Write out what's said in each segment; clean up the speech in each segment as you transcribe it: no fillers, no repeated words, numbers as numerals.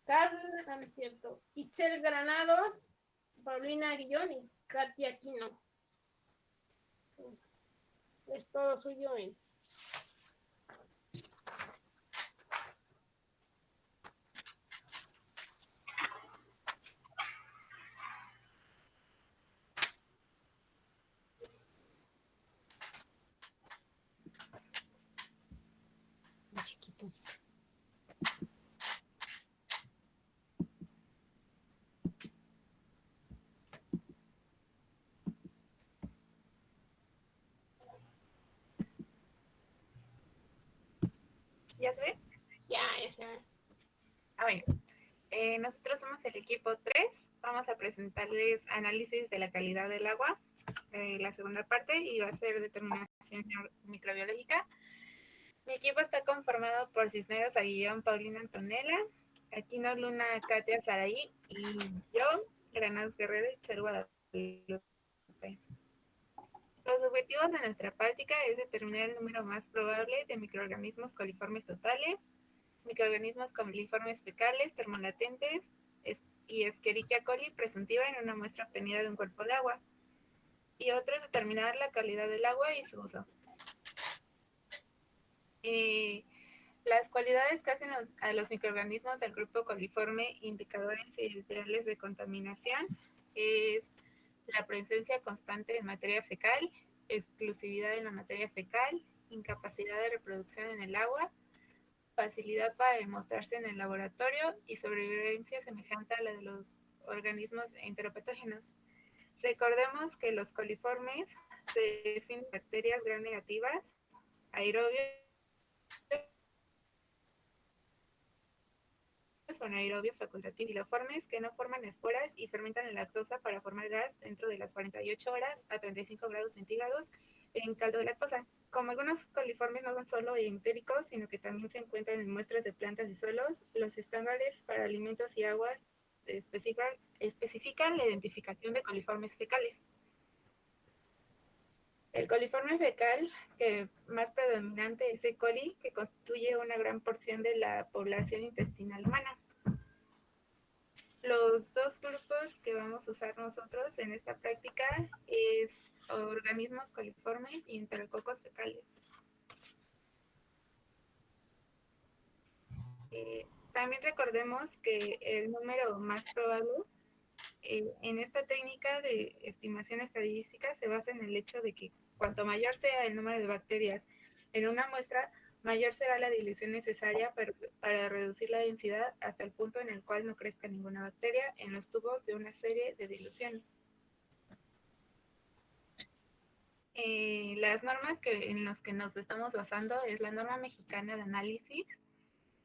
Carla, no es cierto, Itzel Granados, Paulina Guillón y Katia Aquino. Pues, es todo suyo. Chiquito. ¿Ya se ve? Ya se ve. Bueno. Nosotros somos el equipo 3. Vamos a presentarles análisis de la calidad del agua, la segunda parte, y va a ser determinación microbiológica. Mi equipo está conformado por Cisneros Aguillón, Paulina Antonella, Aquino Luna, Katia Saraí y yo, Granados Guerrero y Chel Guadalupe. Los objetivos de nuestra práctica es determinar el número más probable de microorganismos coliformes totales, microorganismos coliformes fecales, termolatentes y Escherichia coli presuntiva en una muestra obtenida de un cuerpo de agua. Y otro es determinar la calidad del agua y su uso. Las cualidades que hacen a los microorganismos del grupo coliforme indicadores ideales de contaminación es la presencia constante de materia fecal, exclusividad en la materia fecal, incapacidad de reproducción en el agua, facilidad para demostrarse en el laboratorio y sobrevivencia semejante a la de los organismos enteropatógenos. Recordemos que los coliformes se definen bacterias gram negativas, aerobios o anaerobios facultativos, filiformes que no forman esporas y fermentan la lactosa para formar gas dentro de las 48 horas a 35 grados centígrados en caldo de lactosa. Como algunos coliformes no son solo entéricos, sino que también se encuentran en muestras de plantas y suelos, los estándares para alimentos y aguas especifican la identificación de coliformes fecales. El coliforme fecal, que más predominante es E. coli, que constituye una gran porción de la población intestinal humana. Los dos grupos que vamos a usar nosotros en esta práctica es organismos coliformes y enterococos fecales. También recordemos que el número más probable en esta técnica de estimación estadística se basa en el hecho de que cuanto mayor sea el número de bacterias en una muestra, mayor será la dilución necesaria para reducir la densidad hasta el punto en el cual no crezca ninguna bacteria en los tubos de una serie de diluciones. Las normas en las que nos estamos basando es la norma mexicana de análisis,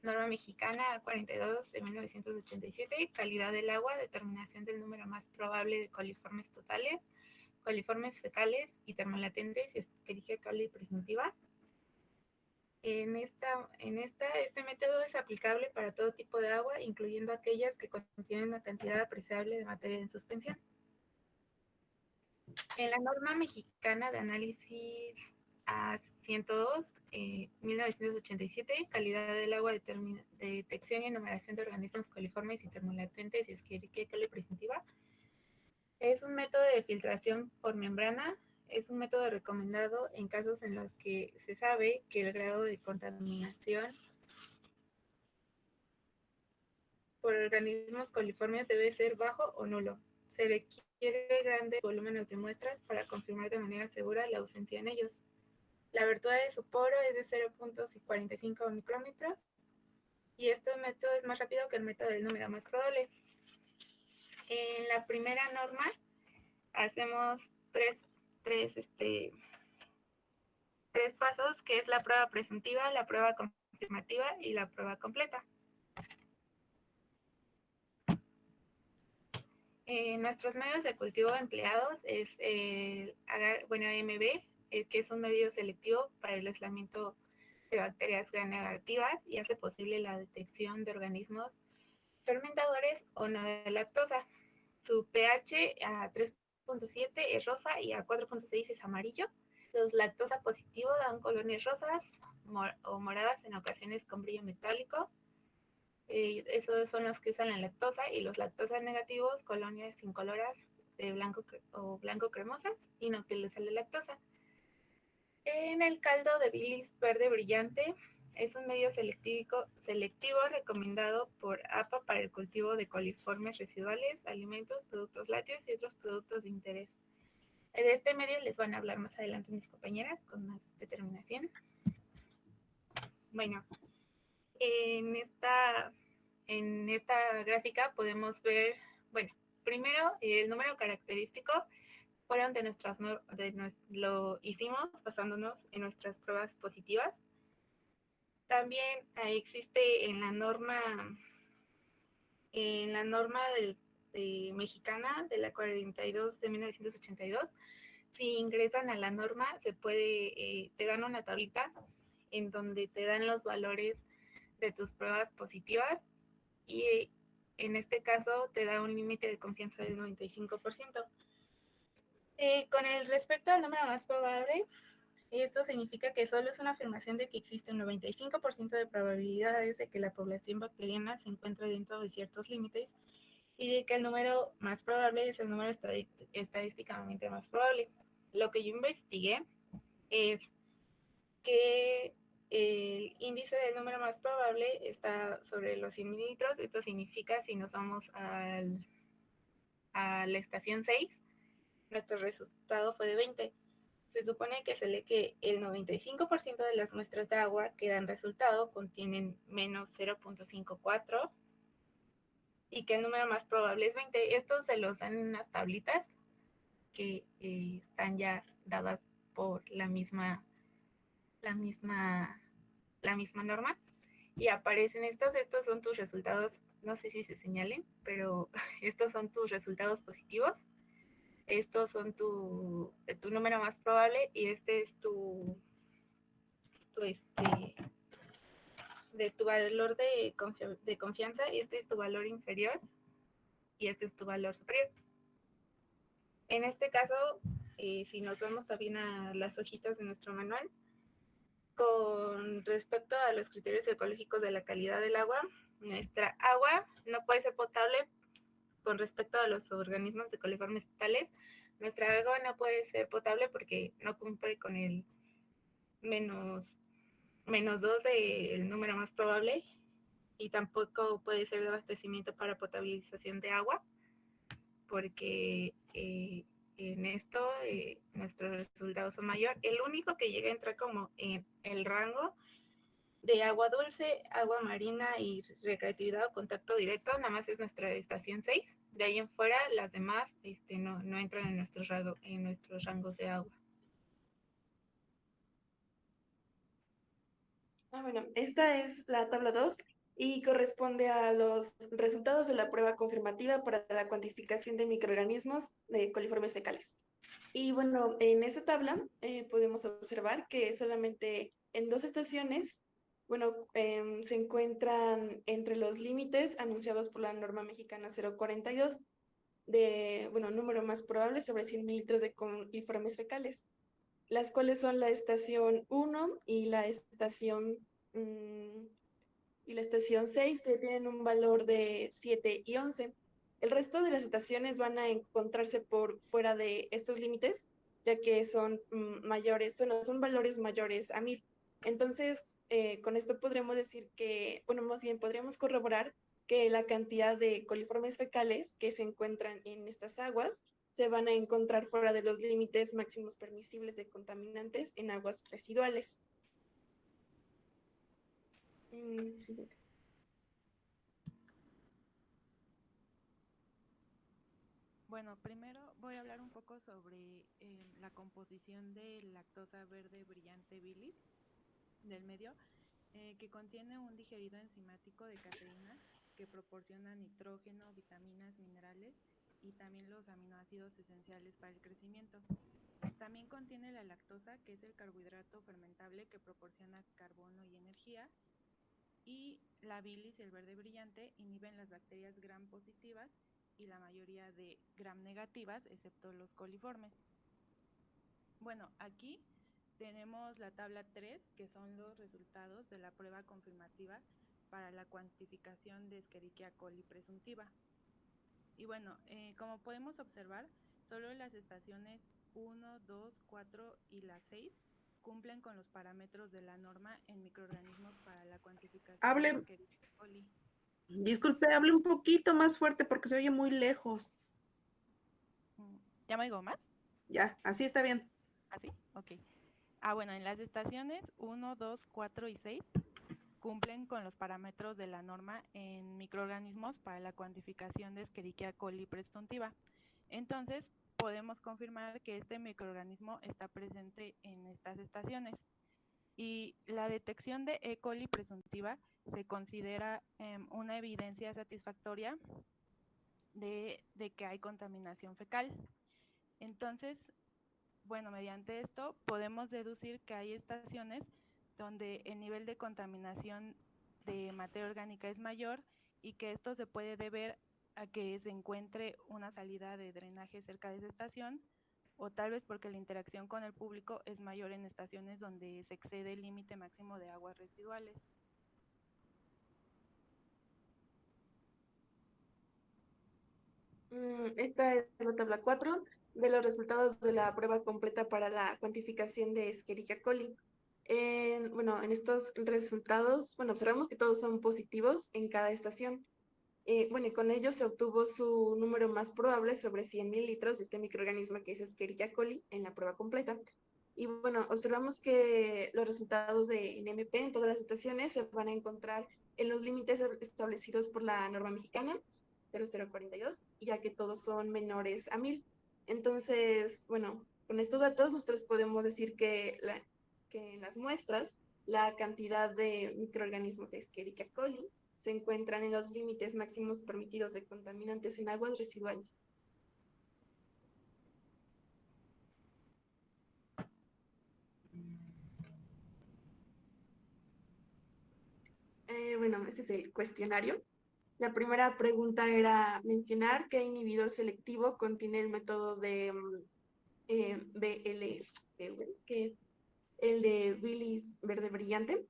norma mexicana 42 de 1987, calidad del agua, determinación del número más probable de coliformes totales, coliformes fecales y termolatentes y Escherichia coli presuntiva. Este método es aplicable para todo tipo de agua, incluyendo aquellas que contienen una cantidad apreciable de materia en suspensión. En la norma mexicana de análisis A102, 1987, calidad del agua, detección y enumeración de organismos coliformes y termolatentes y Escherichia coli presuntiva, es un método de filtración por membrana. Es un método recomendado en casos en los que se sabe que el grado de contaminación por organismos coliformes debe ser bajo o nulo. Se requiere grandes volúmenes de muestras para confirmar de manera segura la ausencia en ellos. La abertura de su poro es de 0.45 micrómetros y este método es más rápido que el método del número más probable. En la primera norma hacemos tres pasos, que es la prueba presuntiva, la prueba confirmativa y la prueba completa. Nuestros medios de cultivo empleados es AMB, que es un medio selectivo para el aislamiento de bacterias gram negativas y hace posible la detección de organismos fermentadores o no de lactosa. Su pH a 3.7 es rosa y a 4.6 es amarillo. Los lactosa positivos dan colonias rosas o moradas en ocasiones con brillo metálico. Esos son los que usan la lactosa, y los lactosa negativos, colonias incoloras de blanco o blanco cremosas y no utilizan la lactosa. En el caldo de bilis verde brillante es un medio selectivo recomendado por APA para el cultivo de coliformes residuales, alimentos, productos lácteos y otros productos de interés. De este medio les van a hablar más adelante mis compañeras con más determinación. Bueno, en esta gráfica podemos ver, bueno, primero el número característico fueron lo hicimos basándonos en nuestras pruebas positivas. También existe en la norma mexicana de la 42 de 1982. Si ingresan a la norma, te dan una tablita en donde te dan los valores de tus pruebas positivas, y en este caso te da un límite de confianza del 95%. Con el respecto al número más probable, esto significa que solo es una afirmación de que existe un 95% de probabilidades de que la población bacteriana se encuentre dentro de ciertos límites, y de que el número más probable es el número estadísticamente más probable. Lo que yo investigué es que el índice del número más probable está sobre los 100 mililitros. Esto significa, si nos vamos a la estación 6, nuestro resultado fue de 20. Se supone que se lee que el 95% de las muestras de agua que dan resultado contienen menos 0.54 y que el número más probable es 20. Estos se los dan en unas tablitas que están ya dadas por la misma norma, y aparecen estos son tus resultados, no sé si se señalen, pero estos son tus resultados positivos. Estos son tu número más probable, y este es tu valor de confianza. Este es tu valor inferior y este es tu valor superior. En este caso, si nos vemos también a las hojitas de nuestro manual, con respecto a los criterios ecológicos de la calidad del agua, nuestra agua no puede ser potable. Con respecto a los organismos de coliformes fecales, nuestra agua no puede ser potable porque no cumple con el menos 2 del número más probable, y tampoco puede ser de abastecimiento para potabilización de agua, porque en esto nuestros resultados son mayor. El único que llega a entrar como en el rango de agua dulce, agua marina y recreatividad o contacto directo, nada más es nuestra estación 6. De ahí en fuera, las demás no entran en nuestros rangos de agua. Bueno, esta es la tabla 2 y corresponde a los resultados de la prueba confirmativa para la cuantificación de microorganismos de coliformes fecales. Y bueno, en esa tabla podemos observar que solamente en 2 estaciones, bueno, se encuentran entre los límites anunciados por la norma mexicana 042 de, bueno, número más probable sobre 100 mililitros de coliformes fecales, las cuales son la estación 1 y la estación 6, que tienen un valor de 7 y 11. El resto de las estaciones van a encontrarse por fuera de estos límites, ya que son mayores, bueno, son valores mayores a 1000. Entonces, con esto podremos decir que, bueno, más bien podríamos corroborar que la cantidad de coliformes fecales que se encuentran en estas aguas se van a encontrar fuera de los límites máximos permisibles de contaminantes en aguas residuales. Bueno, primero voy a hablar un poco sobre la composición de lactosa verde brillante bilis del medio, que contiene un digerido enzimático de caseína que proporciona nitrógeno, vitaminas, minerales y también los aminoácidos esenciales para el crecimiento. También contiene la lactosa, que es el carbohidrato fermentable que proporciona carbono y energía, y la bilis y el verde brillante inhiben las bacterias gram positivas y la mayoría de gram negativas, excepto los coliformes. Bueno, aquí tenemos la tabla 3, que son los resultados de la prueba confirmativa para la cuantificación de Escherichia coli presuntiva. Y bueno, como podemos observar, solo las estaciones 1, 2, 4 y la 6 cumplen con los parámetros de la norma en microorganismos para la cuantificación de Escherichia coli. Disculpe, hable un poquito más fuerte porque se oye muy lejos. ¿Ya me oigo más? Ya, así está bien. ¿Así? Ok. Bueno, en las estaciones 1, 2, 4 y 6 cumplen con los parámetros de la norma en microorganismos para la cuantificación de Escherichia coli presuntiva. Entonces, podemos confirmar que este microorganismo está presente en estas estaciones. Y la detección de E. coli presuntiva se considera una evidencia satisfactoria de que hay contaminación fecal. Entonces, bueno, mediante esto podemos deducir que hay estaciones donde el nivel de contaminación de materia orgánica es mayor y que esto se puede deber a que se encuentre una salida de drenaje cerca de esa estación, o tal vez porque la interacción con el público es mayor en estaciones donde se excede el límite máximo de aguas residuales. Esta es la tabla 4 de los resultados de la prueba completa para la cuantificación de Escherichia coli. Bueno, en estos resultados, bueno, observamos que todos son positivos en cada estación. Bueno, y con ello se obtuvo su número más probable sobre 100.000 litros de este microorganismo que es Escherichia coli en la prueba completa. Y bueno, observamos que los resultados de NMP en todas las estaciones se van a encontrar en los límites establecidos por la norma mexicana 0042, ya que todos son menores a 1.000. Entonces, bueno, con estos datos nosotros podemos decir que en las muestras la cantidad de microorganismos de Escherichia coli se encuentran en los límites máximos permitidos de contaminantes en aguas residuales. Bueno, este es el cuestionario. La primera pregunta era mencionar qué inhibidor selectivo contiene el método de BLV, que es el de bilis verde brillante.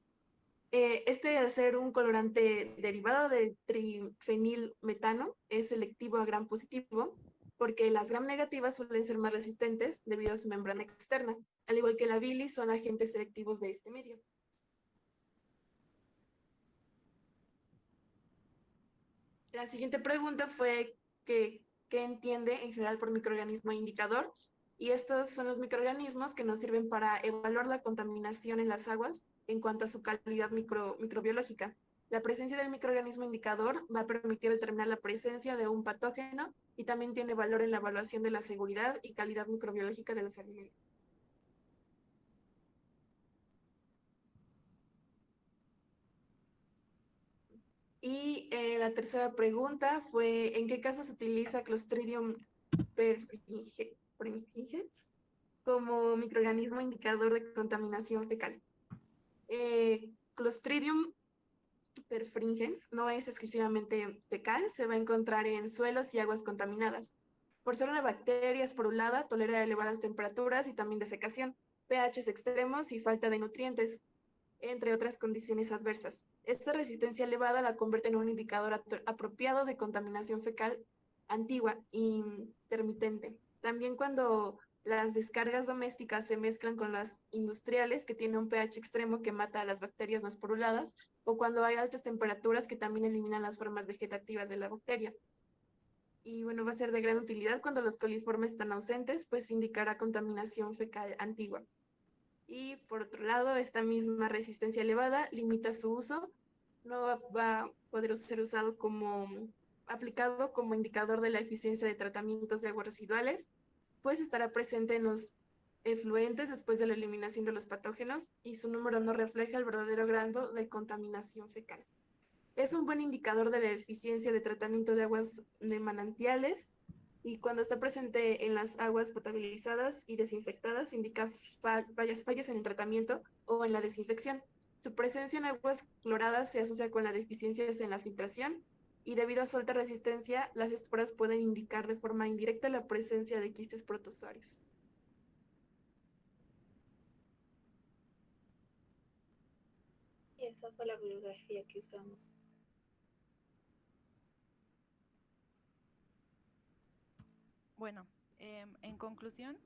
Este, al ser un colorante derivado del trifenilmetano, es selectivo a gram positivo, porque las gram negativas suelen ser más resistentes debido a su membrana externa, al igual que la bilis son agentes selectivos de este medio. La siguiente pregunta fue ¿qué entiende en general por microorganismo indicador? Y estos son los microorganismos que nos sirven para evaluar la contaminación en las aguas en cuanto a su calidad microbiológica. La presencia del microorganismo indicador va a permitir determinar la presencia de un patógeno y también tiene valor en la evaluación de la seguridad y calidad microbiológica de los alimentos. Y la tercera pregunta fue, ¿en qué caso se utiliza Clostridium perfringens como microorganismo indicador de contaminación fecal? Clostridium perfringens no es exclusivamente fecal, se va a encontrar en suelos y aguas contaminadas. Por ser una bacteria esporulada, tolera elevadas temperaturas y también desecación, pHs extremos y falta de nutrientes, entre otras condiciones adversas. Esta resistencia elevada la convierte en un indicador apropiado de contaminación fecal antigua y intermitente. También cuando las descargas domésticas se mezclan con las industriales, que tienen un pH extremo que mata a las bacterias no esporuladas, o cuando hay altas temperaturas que también eliminan las formas vegetativas de la bacteria. Y bueno, va a ser de gran utilidad cuando los coliformes están ausentes, pues indicará contaminación fecal antigua. Y por otro lado, esta misma resistencia elevada limita su uso, no va a poder ser usado aplicado como indicador de la eficiencia de tratamientos de aguas residuales, pues estará presente en los efluentes después de la eliminación de los patógenos y su número no refleja el verdadero grado de contaminación fecal. Es un buen indicador de la eficiencia de tratamiento de aguas de manantiales, y cuando está presente en las aguas potabilizadas y desinfectadas indica fallas en el tratamiento o en la desinfección. Su presencia en aguas cloradas se asocia con la deficiencia en la filtración y debido a su alta resistencia, las esporas pueden indicar de forma indirecta la presencia de quistes protozoarios. Y eso fue fue la bibliografía que usamos. Bueno, en conclusión,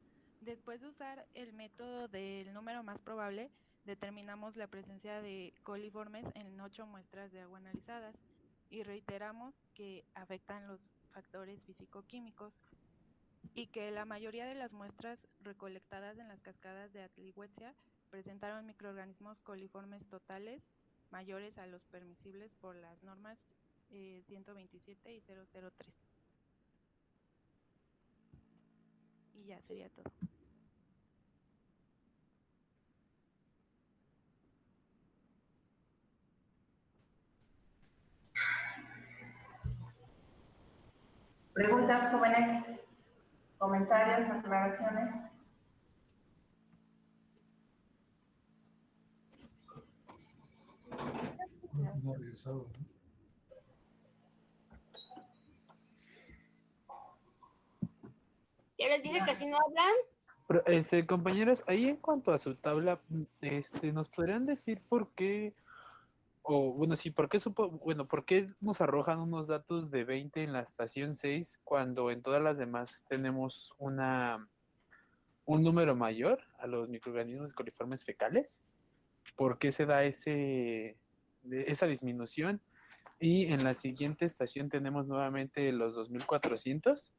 después de usar el método del número más probable, determinamos la presencia de coliformes en 8 muestras de agua analizadas y reiteramos que afectan los factores físico-químicos y que la mayoría de las muestras recolectadas en las cascadas de Atlihuetzia presentaron microorganismos coliformes totales mayores a los permisibles por las normas 127 y 003. Y ya sería todo. ¿Preguntas, jóvenes? ¿Comentarios, aclaraciones? No regresado, ¿no? Ya les dije que si no hablan, Pero, compañeros, ahí en cuanto a su tabla, ¿nos podrían decir por qué, o bueno, sí, por qué nos arrojan unos datos de 20 en la estación 6 cuando en todas las demás tenemos un número mayor a los microorganismos coliformes fecales? ¿Por qué se da esa disminución? Y en la siguiente estación tenemos nuevamente los 2400.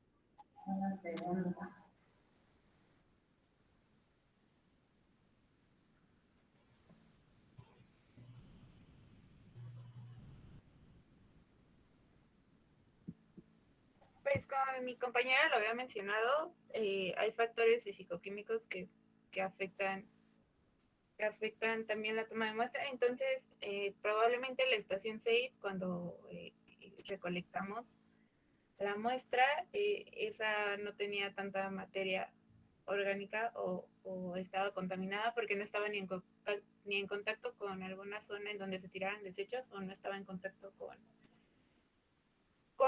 Una pregunta. Pues como mi compañera lo había mencionado, hay factores físico-químicos que afectan también la toma de muestra. Entonces, probablemente la estación 6, cuando recolectamos la muestra, esa no tenía tanta materia orgánica o estaba contaminada porque no estaba ni en contacto con alguna zona en donde se tiraran desechos, o no estaba en contacto con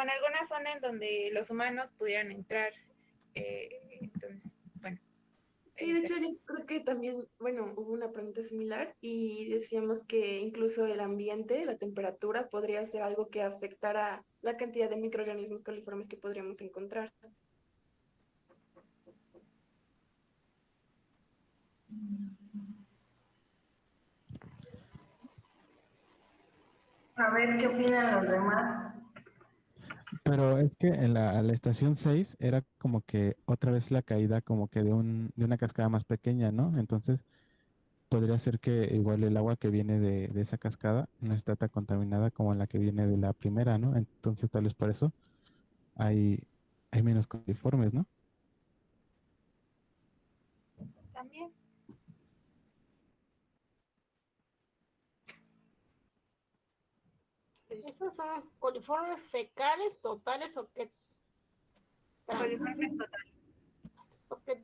alguna zona en donde los humanos pudieran entrar. Entonces, bueno. Sí, de hecho yo creo que también, bueno, hubo una pregunta similar y decíamos que incluso el ambiente, la temperatura, podría ser algo que afectara la cantidad de microorganismos coliformes que podríamos encontrar. A ver, ¿qué opinan los demás? Pero es que en la estación 6 era como que otra vez la caída como que de una cascada más pequeña, ¿no? Entonces podría ser que igual el agua que viene de esa cascada no está tan contaminada como la que viene de la primera, ¿no? Entonces tal vez por eso hay, hay menos coliformes, ¿no? También. ¿esos son coliformes fecales totales o qué? Coliformes totales. Porque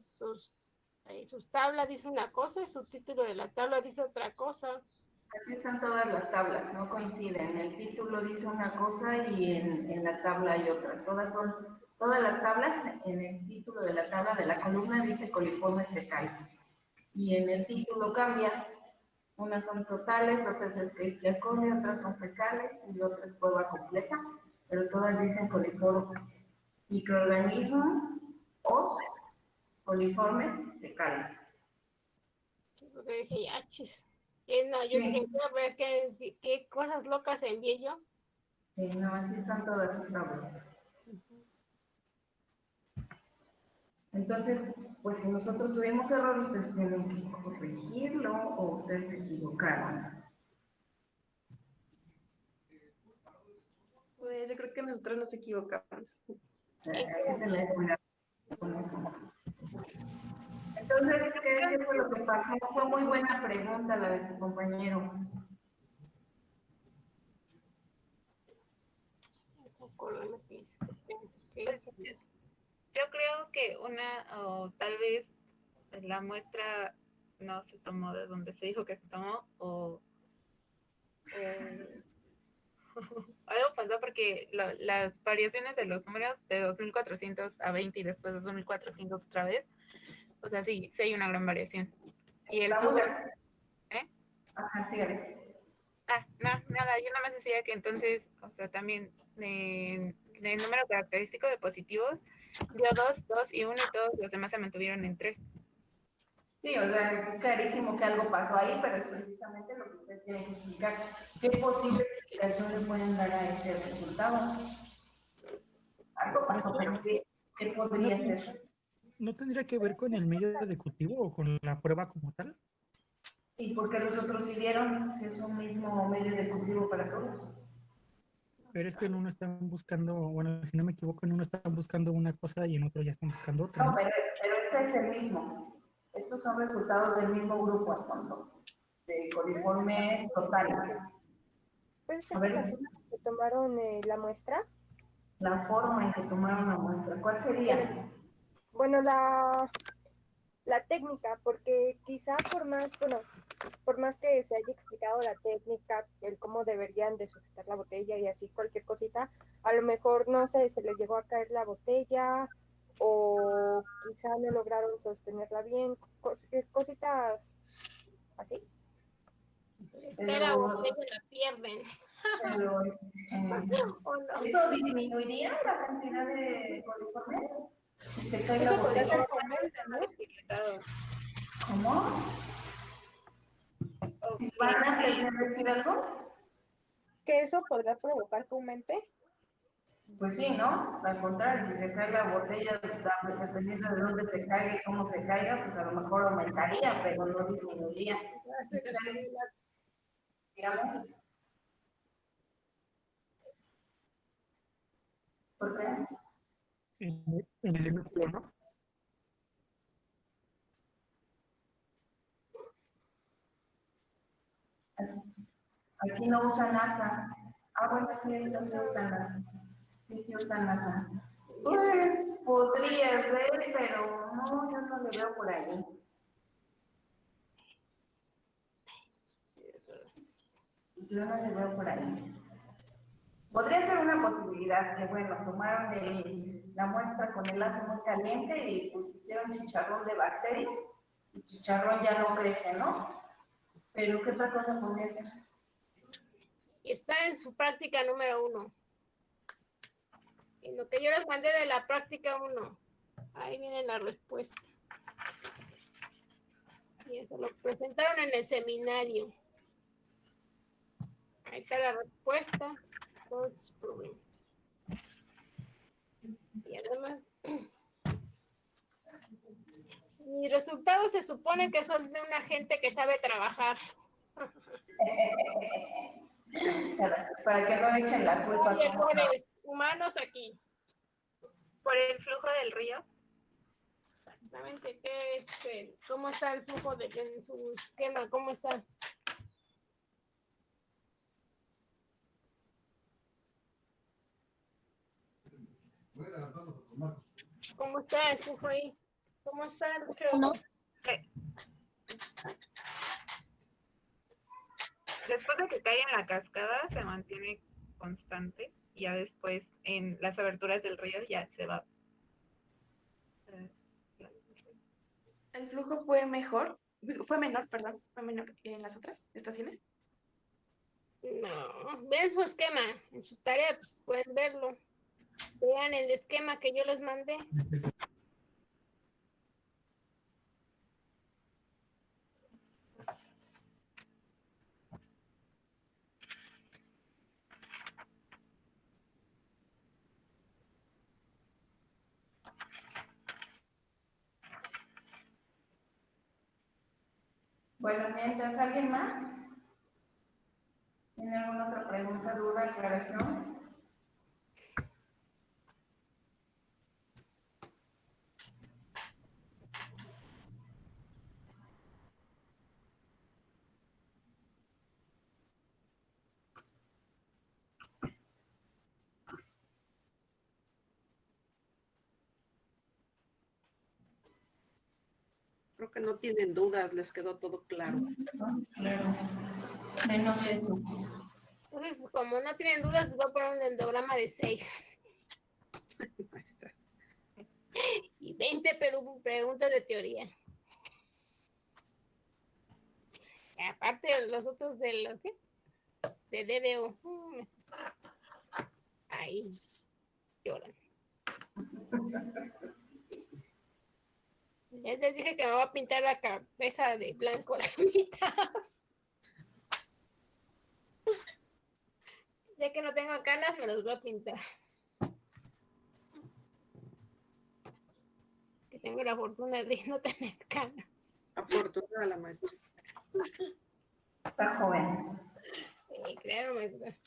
sus tablas dice una cosa y su título de la tabla dice otra cosa. Así están todas las tablas, no coinciden. El título dice una cosa y en la tabla hay otra. Todas las tablas, en el título de la tabla de la columna dice coliformes fecales. Y en el título cambia. Unas son totales, otras es Escherichia coli, otras son fecales y otras prueba completa. Pero todas dicen coliformes. Microorganismos o coliformes fecales. Sí, porque dije, ya, chis. No, yo Sí. dije, voy a ver qué cosas locas envié yo. Sí, no, así están todas las tablas. Entonces, pues si nosotros tuvimos error, ustedes tienen que corregirlo o ustedes se equivocaron. Pues yo creo que nosotros nos equivocamos. Hay que tener cuidado con eso. Entonces, ¿qué fue lo que pasó? Fue muy buena pregunta la de su compañero. Pues, yo creo que o tal vez la muestra no se tomó de donde se dijo que se tomó, o algo pasó porque las variaciones de los números de 2400 a 20 y después de 2400 otra vez, o sea, sí hay una gran variación. Y el tubo, Ajá, sígale. No, nada, yo nada más decía que entonces, o sea, también el número característico de positivos dio 2, 2 y 1 y todos los demás se mantuvieron en 3. Sí, o sea, es clarísimo que algo pasó ahí, pero es precisamente lo que usted tiene que explicar. ¿Qué posible explicación le pueden dar a ese resultado? Algo pasó, pero ¿qué podría ser? ¿No tendría que ver con el medio de cultivo o con la prueba como tal? ¿Y por qué los otros sí dieron? Si es un mismo medio de cultivo para todos. Pero es que en uno están buscando, bueno, si no me equivoco, en uno están buscando una cosa y en otro ya están buscando otra, No, ¿no? pero este es el mismo. Estos son resultados del mismo grupo, Alfonso, de coliforme total. ¿Puede ser A por la ver, forma en que tomaron la muestra? la forma en que tomaron la muestra, ¿cuál sería? Bueno, la técnica, porque quizá por más que se haya explicado la técnica, el cómo deberían de sujetar la botella y así cualquier cosita, a lo mejor, no sé, se les llegó a caer la botella o quizá no lograron sostenerla bien, cositas así. Se les cae la botella y la pierden. Pero, ¿O no? ¿eso disminuiría la cantidad de coliforme? Si se cae la Eso podría botella. ser común, ¿no? ¿Cómo? ¿Si van a decir algo? ¿Que eso podría provocar que aumente? Pues sí, ¿no? Al contrario, si se cae la botella, dependiendo de dónde se caiga y cómo se caiga, pues a lo mejor aumentaría, pero no disminuiría. Digamos. ¿Por qué? En el núcleo, ¿no? Aquí no usan NASA. Ah, bueno, sí, entonces usan NASA. Sí, sí usan NASA. Pues podría ser, pero no, yo no le veo por ahí. Yo no le veo por ahí. Podría ser una posibilidad que, bueno, tomaron la muestra con el lazo muy caliente y pues hicieron chicharrón de bacterias. El chicharrón ya no crece, ¿no? Pero ¿qué otra cosa podría ser? Está en su práctica número 1. En lo que yo les mandé de la práctica 1. Ahí viene la respuesta. Y eso lo presentaron en el seminario. Ahí está la respuesta. Todos sus problemas. Y además, mis resultados se supone que son de una gente que sabe trabajar. Para que no echen la culpa. Hay errores humanos aquí. Por el flujo del río. Exactamente, ¿qué es cómo está el flujo en su esquema? ¿Cómo está? ¿Cómo está el flujo ahí? ¿Cómo está el flujo? No. Después de que cae en la cascada, se mantiene constante y ya después en las aberturas del río ya se va. ¿El flujo fue menor, que en las otras estaciones? No, ven su esquema, en su tarea pues, pueden verlo. Vean el esquema que yo les mandé. Bueno, mientras, ¿alguien más? ¿Tiene alguna otra pregunta, duda, aclaración? Creo que no tienen dudas, les quedó todo claro. Claro, menos eso. Entonces, como no tienen dudas, les voy a poner un endograma de 6. Maestra. Y 20 preguntas de teoría. Y aparte, los otros de los ¿qué? de DDO. Ahí lloran. Ya les dije que me voy a pintar la cabeza de blanco a la mitad. Ya que no tengo canas, me los voy a pintar. Que tengo la fortuna de no tener canas. Afortunada la maestra. Está joven. Claro, maestra.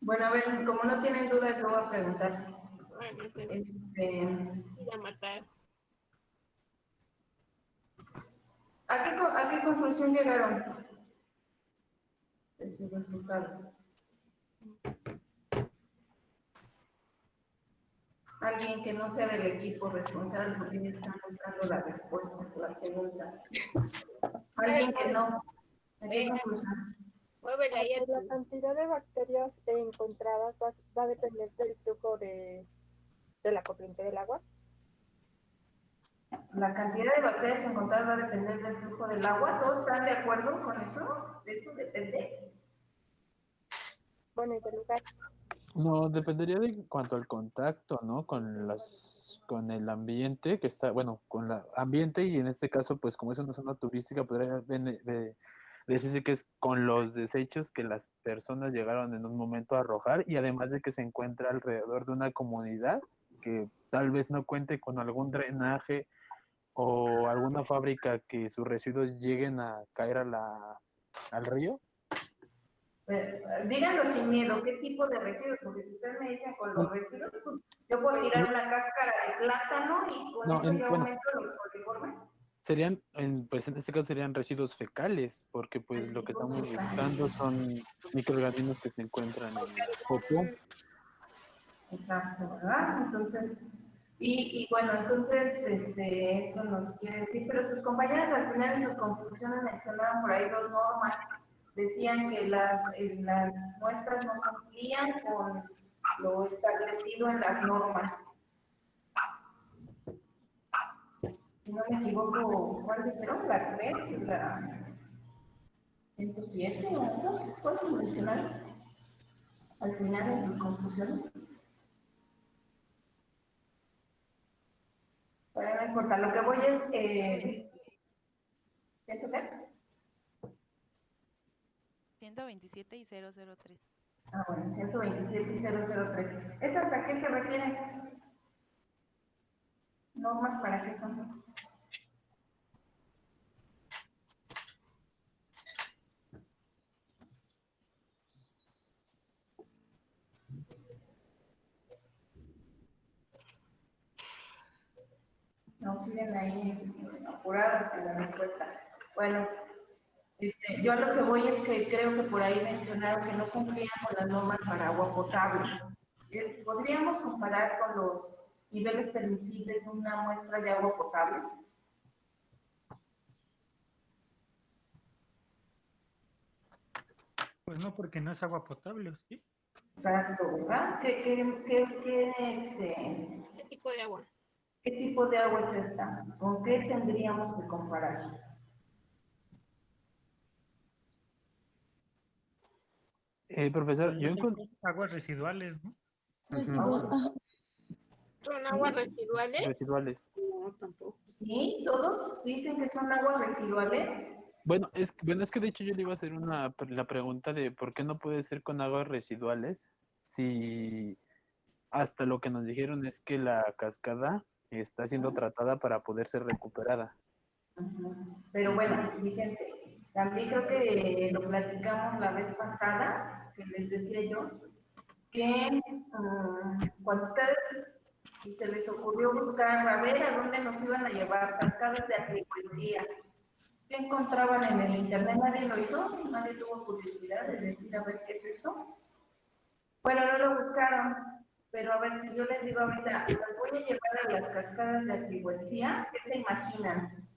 Bueno, a ver, como no tienen dudas, lo voy a preguntar. Ir a matar. ¿A qué conclusión llegaron de sus resultados? Alguien que no sea del equipo responsable, porque ellos están buscando la respuesta a la pregunta. Alguien que no. ¿A qué conclusión? La cantidad de bacterias encontradas va a depender del flujo de la corriente del agua. La cantidad de bacterias encontradas va a depender del flujo del agua. ¿Todos están de acuerdo con eso? ¿De eso depende? Bueno, y del lugar. No, dependería de cuanto al contacto, ¿no? Con el ambiente que está, bueno, con el ambiente y en este caso, pues como es una zona turística, podría decirse que es con los desechos que las personas llegaron en un momento a arrojar y además de que se encuentra alrededor de una comunidad que tal vez no cuente con algún drenaje o alguna fábrica que sus residuos lleguen a caer al río. Díganlo sin miedo, ¿qué tipo de residuos? Porque si ustedes me dicen con los residuos, pues, yo puedo tirar una cáscara de plátano y con eso yo aumento los coliformes. Pues en este caso serían residuos fecales, porque pues lo que estamos buscando son microorganismos que se encuentran en el popó. Exacto, ¿verdad? Entonces, y bueno, entonces eso nos quiere decir, pero sus compañeras al final en sus conclusiones mencionaban por ahí 2 normas. Decían que las muestras no cumplían con lo establecido en las normas. Si no me equivoco, ¿cuál dijeron? ¿La 3? ¿La 107? ¿Cuál mencionaron al final en sus conclusiones? Bueno, no importa, lo que voy es... ¿Siento qué? 127 y 003. Ah, bueno, 127 y 003. ¿Estas a qué se refieren? ¿Normas para qué son? No, siguen ahí apuradas en la respuesta. Bueno, yo a lo que voy es que creo que por ahí mencionaron que no cumplían con las normas para agua potable. ¿Podríamos comparar con los niveles permisibles de una muestra de agua potable? Pues no, porque no es agua potable, ¿sí? Exacto, ¿verdad? ¿Qué tipo de agua? ¿Qué tipo de agua es esta? ¿Con qué tendríamos que comparar? Profesor, yo encontré aguas residuales, ¿no? ¿Son aguas residuales? Residuales. No, tampoco. ¿Sí? ¿Todos dicen que son aguas residuales? Bueno, es que de hecho yo le iba a hacer la pregunta de por qué no puede ser con aguas residuales si hasta lo que nos dijeron es que la cascada está siendo tratada para poder ser recuperada. Pero bueno, fíjense, también creo que lo platicamos la vez pasada, que les decía yo, que cuando ustedes se les ocurrió buscar a ver a dónde nos iban a llevar cascadas de agricultura, ¿qué encontraban en el internet? Nadie lo hizo, nadie tuvo curiosidad de decir a ver qué es esto. Bueno, no lo buscaron, pero a ver si yo les digo ahorita, les voy a llevar a las cascadas de agricultura, ¿qué se imaginan?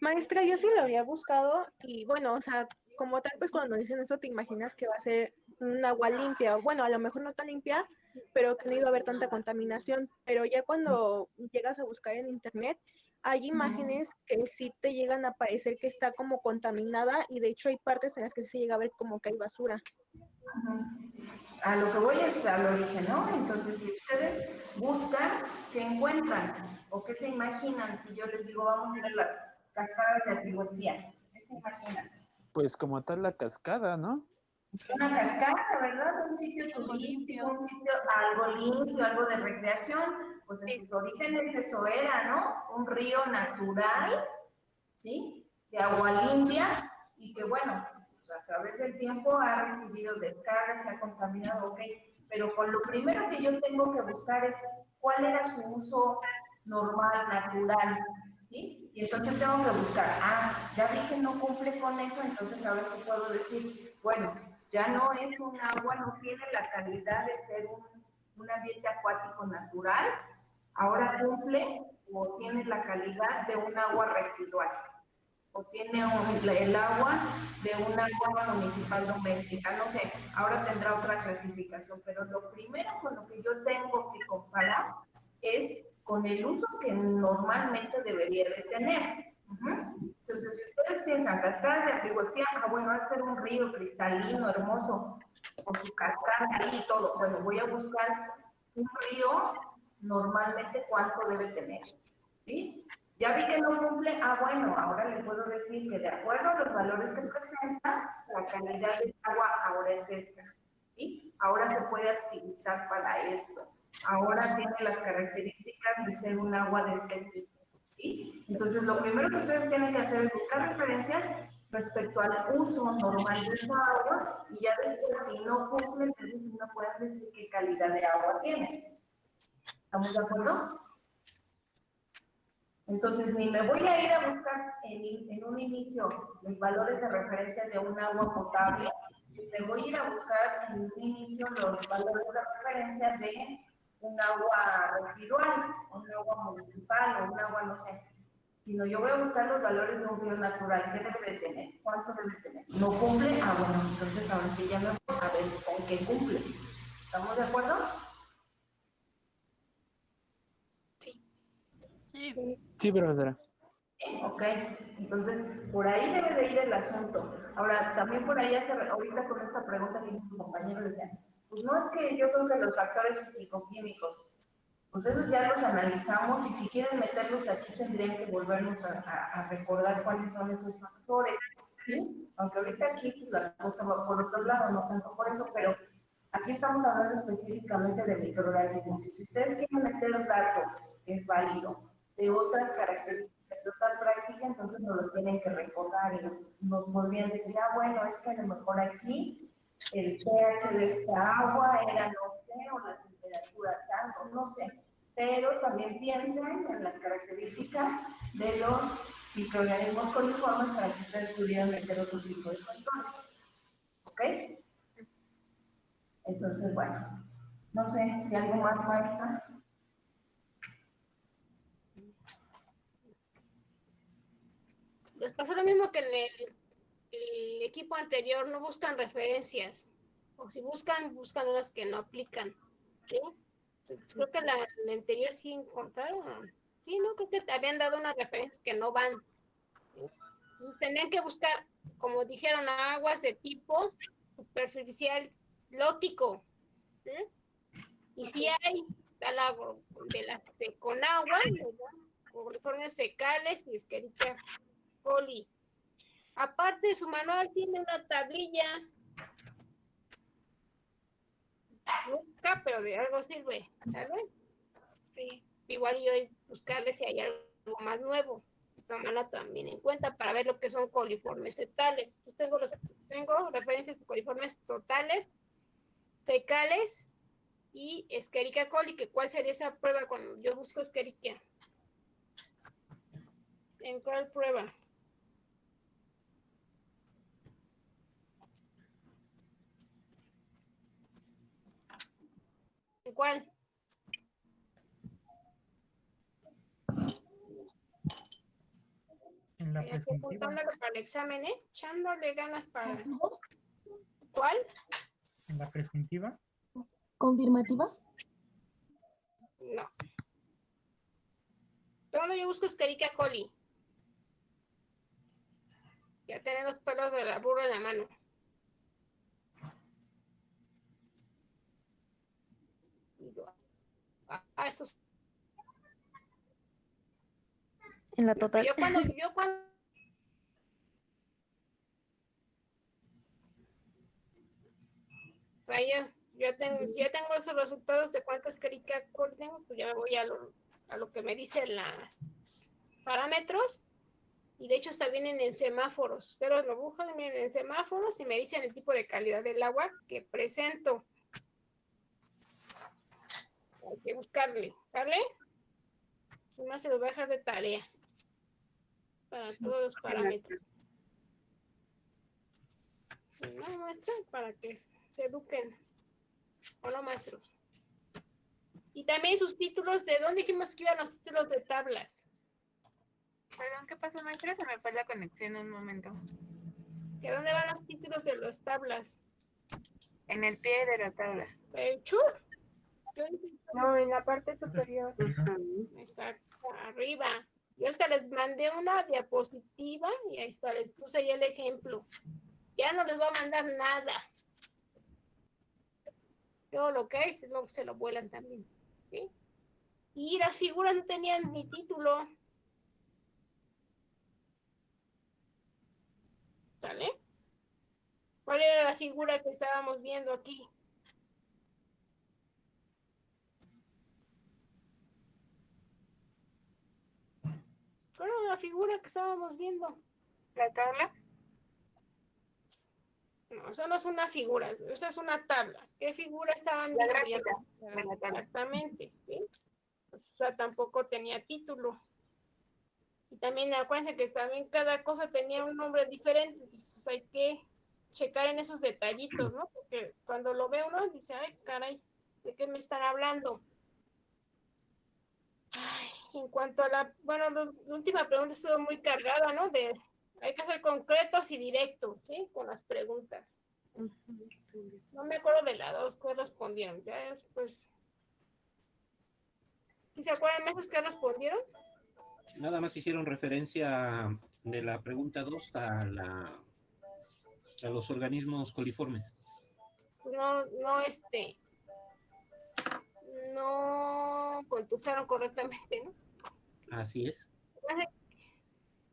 Maestra, yo sí lo había buscado y bueno, o sea, como tal, pues cuando dicen eso te imaginas que va a ser un agua limpia, o bueno, a lo mejor no tan limpia, pero que no iba a haber tanta contaminación. Pero ya cuando llegas a buscar en internet, hay imágenes que sí te llegan a parecer que está como contaminada y de hecho hay partes en las que se llega a ver como que hay basura. A lo que voy es al origen, ¿no? Entonces, si ustedes buscan, ¿qué encuentran? ¿O qué se imaginan? Si yo les digo, vamos a ir a las cascadas de Atihuatzía, ¿qué se imaginan? Pues como tal la cascada, ¿no? Una cascada, ¿verdad? Un sitio turístico, un sitio algo limpio, algo de recreación. Pues en sus orígenes eso era, ¿no? Un río natural, ¿sí? De agua limpia y que, bueno, pues a través del tiempo ha recibido descargas, se ha contaminado, ok. Pero con lo primero que yo tengo que buscar es cuál era su uso normal, natural, ¿sí? Y entonces tengo que buscar, ya vi que no cumple con eso, entonces ahora sí puedo decir, bueno, ya no es un agua, no tiene la calidad de ser un ambiente acuático natural, ahora cumple o tiene la calidad de un agua residual, o tiene el agua de un agua municipal doméstica, no sé, ahora tendrá otra clasificación, pero lo primero con lo que yo tengo que comparar es con el uso que normalmente debería de tener. Entonces, si ustedes piensan cascadas de Atihuatzía, bueno, va a ser un río cristalino, hermoso, con su cascada ahí y todo. Bueno, voy a buscar un río, normalmente cuánto debe tener, ¿sí? Ya vi que no cumple, bueno, ahora le puedo decir que de acuerdo a los valores que presenta, la calidad del agua ahora es esta, ¿sí? Ahora se puede utilizar para esto. Ahora tiene las características de ser un agua de este tipo, ¿sí? Entonces, lo primero que ustedes tienen que hacer es buscar referencias respecto al uso normal de esa agua y ya después, si no cumple, entonces sí no pueden decir qué calidad de agua tiene. ¿Estamos de acuerdo? Entonces, ni me voy a ir a buscar en un inicio los valores de referencia de un agua potable, ni me voy a ir a buscar en un inicio los valores de referencia de un agua residual, un agua municipal o un agua, no sé, sino yo voy a buscar los valores de un río natural. ¿Qué debe de tener? ¿Cuánto debe tener? ¿No cumple? Bueno, entonces ahora sí ya me voy a ver con qué cumple. ¿Estamos de acuerdo? Sí, profesora. Ok, entonces por ahí debe de ir el asunto. Ahora, también por ahí, ahorita con esta pregunta que hizo mi compañero, decía, pues no es que yo creo que los factores físico-químicos, pues esos ya los analizamos y si quieren meterlos aquí tendrían que volvernos a recordar cuáles son esos factores, ¿sí? Aunque ahorita aquí pues, la cosa va por otro lado, no tanto por eso, pero aquí estamos hablando específicamente de microorganismos. Y si ustedes quieren meter datos, que es válido, de otras características, de otra práctica, entonces nos los tienen que recordar y nos podrían decir, bueno, es que a lo mejor aquí el pH de esta agua era, no sé, o la temperatura tanto, no sé, pero también piensen en las características de los microorganismos coliformes para que ustedes pudieran meter otro tipo de controles. ¿Ok? Entonces, bueno, no sé si algo más, maestra. Les pasó lo mismo que en el equipo anterior, no buscan referencias, o si buscan unas que no aplican, ¿sí? Entonces, creo que en el anterior sí encontraron, sí, no, creo que te habían dado unas referencias que no van, ¿sí? Entonces tenían que buscar, como dijeron, aguas de tipo superficial lótico, ¿sí? Y si hay tal agua con agua, coliformes fecales y Escherichia coli. Aparte, su manual tiene una tablilla. Nunca, pero de algo sirve, ¿sale? Sí. Igual yo buscarle si hay algo más nuevo. Tomarla también en cuenta para ver lo que son coliformes fetales. Entonces tengo referencias de coliformes totales, fecales y Escherichia coli, que cuál sería esa prueba cuando yo busco Escherichia. ¿En cuál prueba? ¿En cuál? En la Estoy presuntiva. apuntándolo para el examen, echándole ganas para... ¿Cuál? En la presuntiva. ¿Confirmativa? No. Todo yo busco Escherichia coli. Ya tener los pelos de la burra en la mano. Digo, eso es. En la total. Yo cuando o sea, si ya tengo esos resultados de cuántas Escherichia coli tengo, pues ya me voy a lo que me dicen los parámetros. Y de hecho, hasta vienen en semáforos. Ustedes lo buscan, vienen en semáforos y me dicen el tipo de calidad del agua que presento. Hay que buscarle, ¿vale? Más se los voy a dejar de tarea para todos los parámetros. ¿No, maestra? Para que se eduquen. ¿O no, maestros? Y también sus títulos, ¿de dónde dijimos que iban los títulos de tablas? Perdón, ¿qué pasó, maestra? Se me fue la conexión un momento. ¿De dónde van los títulos de las tablas? En el pie de la tabla. ¿Chur? No, en la parte superior. Está arriba. Yo hasta les mandé una diapositiva y ahí está, les puse ahí el ejemplo. Ya no les voy a mandar nada. Todo lo que hay se lo vuelan también. ¿Sí? Y las figuras no tenían ni título. ¿Vale? ¿Cuál era la figura que estábamos viendo aquí? ¿Cuál era la figura que estábamos viendo? ¿La tabla? No, eso no es una figura, esa es una tabla. ¿Qué figura estaban La viendo? gráfica de la tabla. Exactamente. ¿Sí? O sea, tampoco tenía título. Y también acuérdense que también cada cosa tenía un nombre diferente, entonces hay que checar en esos detallitos, ¿no? Porque cuando lo ve uno dice, ay, caray, ¿de qué me están hablando? Ay, en cuanto a la última pregunta estuvo muy cargada, ¿no? Hay que ser concretos y directos, ¿sí? Con las preguntas. No me acuerdo de las dos que respondieron, ya después. ¿Sí se acuerdan esos que respondieron? Nada más hicieron referencia de la pregunta 2 a los organismos coliformes. No contestaron correctamente, ¿no? Así es.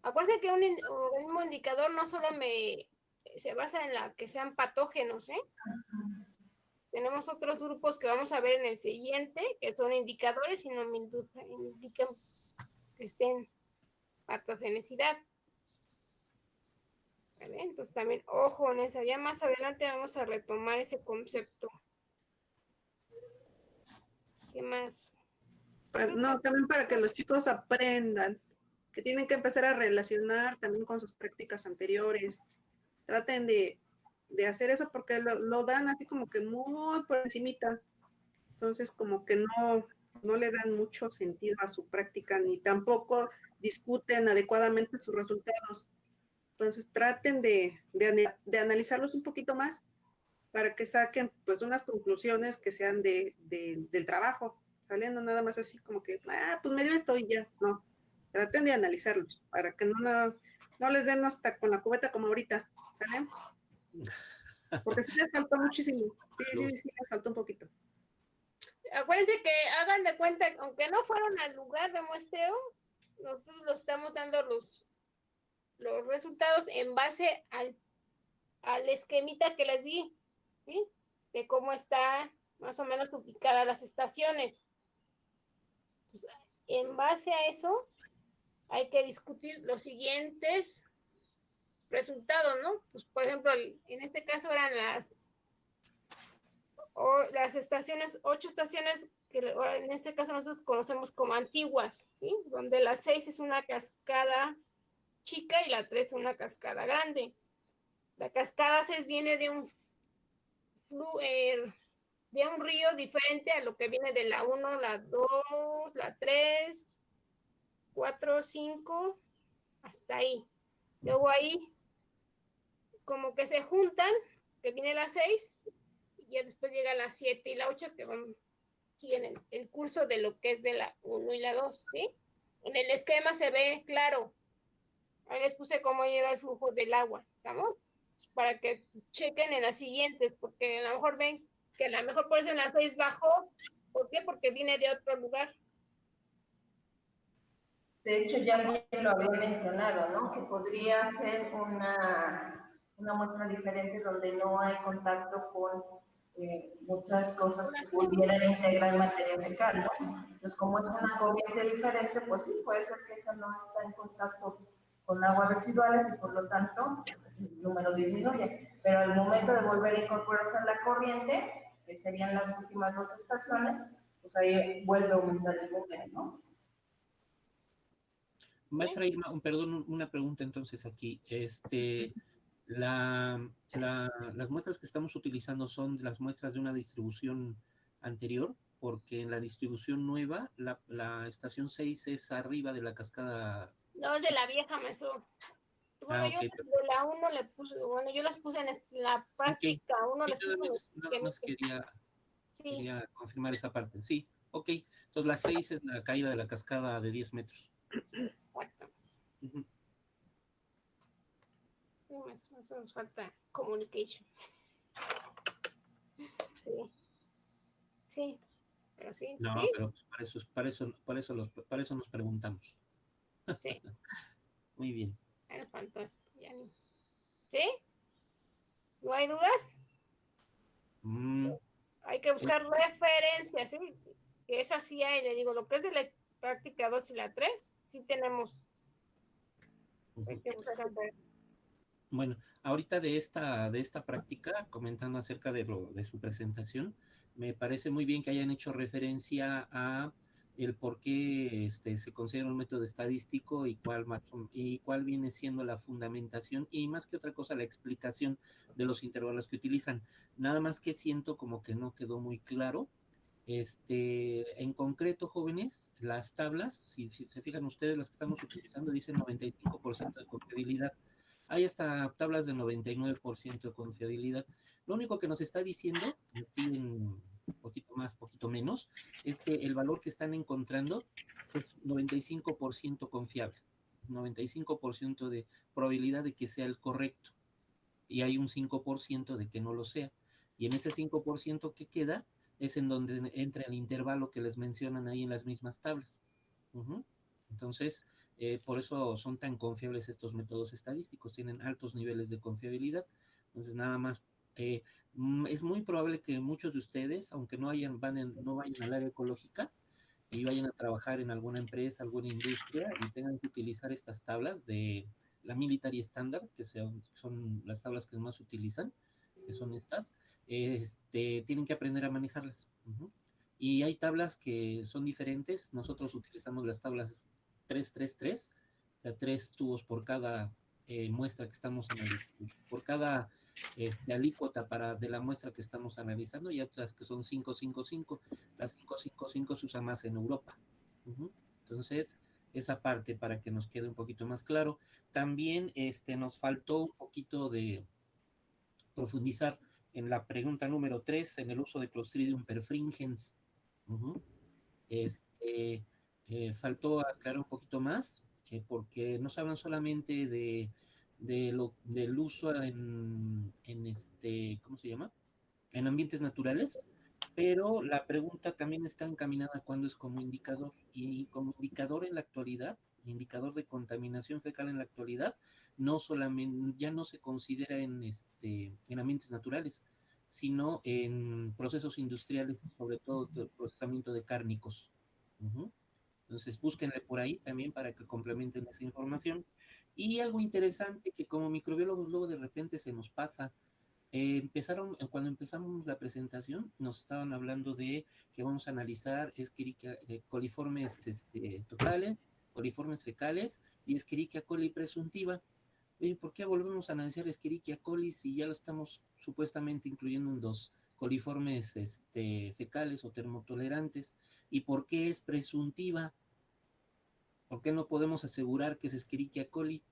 Acuérdense que un organismo indicador no solo se basa en la que sean patógenos, ¿eh? Tenemos otros grupos que vamos a ver en el siguiente, que son indicadores y no me indican que estén patogenicidad. ¿Vale? Entonces también, ojo en esa, ya más adelante vamos a retomar ese concepto. ¿Qué más? No, también para que los chicos aprendan, que tienen que empezar a relacionar también con sus prácticas anteriores. Traten de hacer eso porque lo dan así como que muy por encimita. Entonces como que no le dan mucho sentido a su práctica ni tampoco discuten adecuadamente sus resultados. Entonces traten de analizarlos un poquito más para que saquen pues unas conclusiones que sean del trabajo, ¿sale? No nada más así como que, pues me dio esto y ya, no. Traten de analizarlos para que no les den hasta con la cubeta como ahorita, ¿sale? Porque sí les faltó muchísimo, sí les faltó un poquito. Acuérdense que hagan de cuenta, aunque no fueron al lugar de muestreo, nosotros los estamos dando los resultados en base al esquemita que les di, ¿sí? De cómo está más o menos ubicada las estaciones. Entonces, en base a eso, hay que discutir los siguientes resultados, ¿no? Pues, por ejemplo, en este caso eran las estaciones, 8 estaciones que en este caso nosotros conocemos como antiguas, ¿sí? Donde la 6 es una cascada chica y la 3 es una cascada grande. La cascada 6 viene de un río diferente a lo que viene de la 1, la 2, la 3, 4, 5, hasta ahí. Luego ahí como que se juntan, que viene la 6, y ya después llega la 7 y la 8 que van aquí en el curso de lo que es de la 1 y la 2, ¿sí? En el esquema se ve claro. Ahí les puse cómo lleva el flujo del agua, ¿estamos? Para que chequen en las siguientes, porque a lo mejor ven que a lo mejor por eso en las 6 bajó. ¿Por qué? Porque viene de otro lugar. De hecho, ya bien lo había mencionado, ¿no? Que podría ser una muestra diferente donde no hay contacto con muchas cosas que pudieran integrar materia fecal, ¿no? Entonces, como es una corriente diferente, pues sí, puede ser que esa no está en contacto con aguas residuales y por lo tanto el número disminuye. Pero al momento de volver a incorporarse a la corriente, que serían las últimas 2 estaciones, pues ahí vuelve a aumentar el número, ¿no? Maestra Irma, perdón, una pregunta entonces aquí. Las muestras que estamos utilizando son las muestras de una distribución anterior, porque en la distribución nueva, la estación 6 es arriba de la cascada. No, es de la vieja, maestro. Bueno, Ok, yo de la 1 le puse, bueno, yo las puse en la práctica, uno sí, les puse nada más quería confirmar esa parte. Sí, ok. Entonces la 6 es la caída de la cascada de 10 metros. Exacto. Ujú. Eso nos falta communication. Sí. Sí, pero sí, No, sí. pero para eso nos preguntamos. Sí. Muy bien. Ahí nos faltó eso. Ya ni. ¿Sí? ¿No hay dudas? Hay que buscar referencias, ¿sí? Que esa sí hay, le digo, lo que es de la práctica 2 y la 3, sí tenemos. Hay que buscar Bueno, ahorita de esta práctica, comentando acerca de su presentación, me parece muy bien que hayan hecho referencia a el por qué se considera un método estadístico y cuál viene siendo la fundamentación y más que otra cosa la explicación de los intervalos que utilizan. Nada más que siento como que no quedó muy claro. En concreto, jóvenes, las tablas, si se fijan ustedes, las que estamos utilizando dicen 95% de confiabilidad. Hay hasta tablas de 99% de confiabilidad. Lo único que nos está diciendo, así un poquito más, poquito menos, es que el valor que están encontrando es 95% confiable, 95% de probabilidad de que sea el correcto, y hay un 5% de que no lo sea. Y en ese 5% que queda es en donde entra el intervalo que les mencionan ahí en las mismas tablas. Entonces, por eso son tan confiables estos métodos estadísticos, tienen altos niveles de confiabilidad. Entonces, nada más, es muy probable que muchos de ustedes, aunque no vayan al área ecológica y vayan a trabajar en alguna empresa, alguna industria y tengan que utilizar estas tablas de la Military Standard, que son las tablas que más utilizan, que son estas, tienen que aprender a manejarlas. Y hay tablas que son diferentes. Nosotros utilizamos las tablas 333, o sea, 3 tubos por cada muestra que estamos analizando, por cada alícuota de la muestra que estamos analizando, y otras que son 555. Las 555 se usa más en Europa. Entonces, esa parte para que nos quede un poquito más claro. También nos faltó un poquito de profundizar en la pregunta número 3, en el uso de Clostridium perfringens. Faltó aclarar un poquito más, porque nos hablan solamente del uso ¿cómo se llama? En ambientes naturales, pero la pregunta también está encaminada cuando es como indicador, y como indicador en la actualidad, indicador de contaminación fecal en la actualidad, no solamente, ya no se considera en ambientes naturales, sino en procesos industriales, sobre todo el procesamiento de cárnicos. Entonces, búsquenle por ahí también para que complementen esa información. Y algo interesante que como microbiólogos luego de repente se nos pasa, cuando empezamos la presentación, nos estaban hablando de que vamos a analizar coliformes totales, coliformes fecales y Escherichia coli presuntiva. Oye, ¿por qué volvemos a analizar Escherichia coli si ya lo estamos supuestamente incluyendo en los coliformes fecales o termotolerantes? ¿Y por qué es presuntiva? ¿Por qué no podemos asegurar que es Escherichia coli?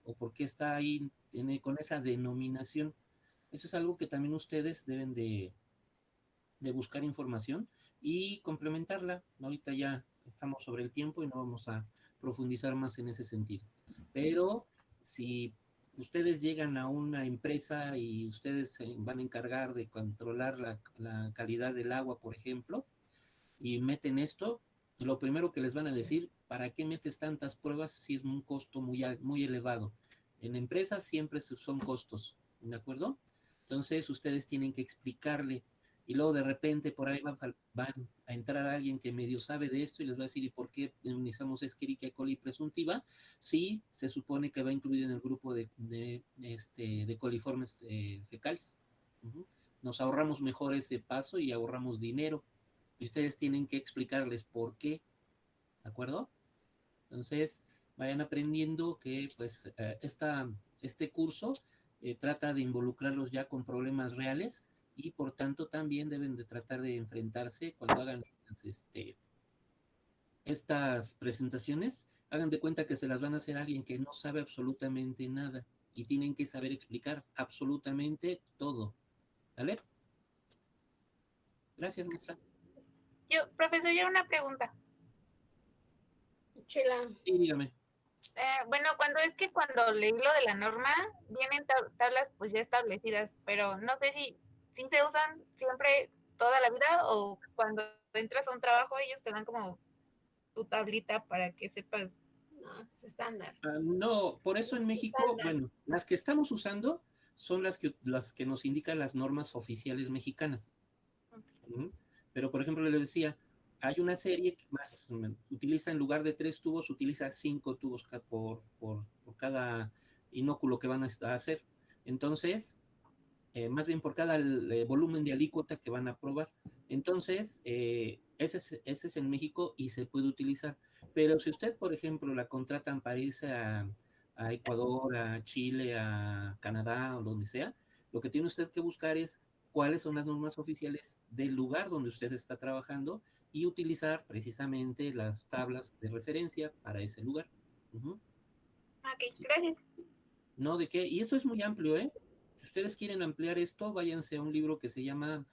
¿O por qué está ahí con esa denominación? Eso es algo que también ustedes deben de buscar información y complementarla. Ahorita ya estamos sobre el tiempo y no vamos a profundizar más en ese sentido. Pero si ustedes llegan a una empresa y ustedes se van a encargar de controlar la calidad del agua, por ejemplo, y meten esto, lo primero que les van a decir, ¿para qué metes tantas pruebas si es un costo muy elevado? En empresas siempre son costos, ¿de acuerdo? Entonces ustedes tienen que explicarle y luego de repente por ahí van a entrar alguien que medio sabe de esto y les va a decir, ¿y por qué necesitamos Escherichia coli presuntiva? Sí, se supone que va incluido en el grupo de coliformes fecales. Nos ahorramos mejor ese paso y ahorramos dinero. Y ustedes tienen que explicarles por qué, ¿de acuerdo? Entonces, vayan aprendiendo que pues este curso trata de involucrarlos ya con problemas reales y por tanto también deben de tratar de enfrentarse cuando hagan estas presentaciones, hagan de cuenta que se las van a hacer a alguien que no sabe absolutamente nada y tienen que saber explicar absolutamente todo, ¿vale? Gracias, maestra. Profesor, yo una pregunta. Chela. Sí, dígame. Bueno, cuando leí lo de la norma, vienen tablas pues ya establecidas, pero no sé si se usan siempre toda la vida o cuando entras a un trabajo ellos te dan como tu tablita para que sepas. No, es estándar. No, por eso en México, bueno, las que estamos usando son las que nos indican las normas oficiales mexicanas. Pero, por ejemplo, les decía, hay una serie que más utiliza, en lugar de 3 tubos, utiliza 5 tubos por cada inóculo que van a hacer. Entonces, más bien por cada volumen de alícuota que van a probar. Entonces, ese es en México y se puede utilizar. Pero si usted, por ejemplo, la contratan para irse a Ecuador, a Chile, a Canadá o donde sea, lo que tiene usted que buscar es cuáles son las normas oficiales del lugar donde usted está trabajando y utilizar precisamente las tablas de referencia para ese lugar. Ok, gracias. No, ¿de qué? Y eso es muy amplio, ¿eh? Si ustedes quieren ampliar esto, váyanse a un libro que se llama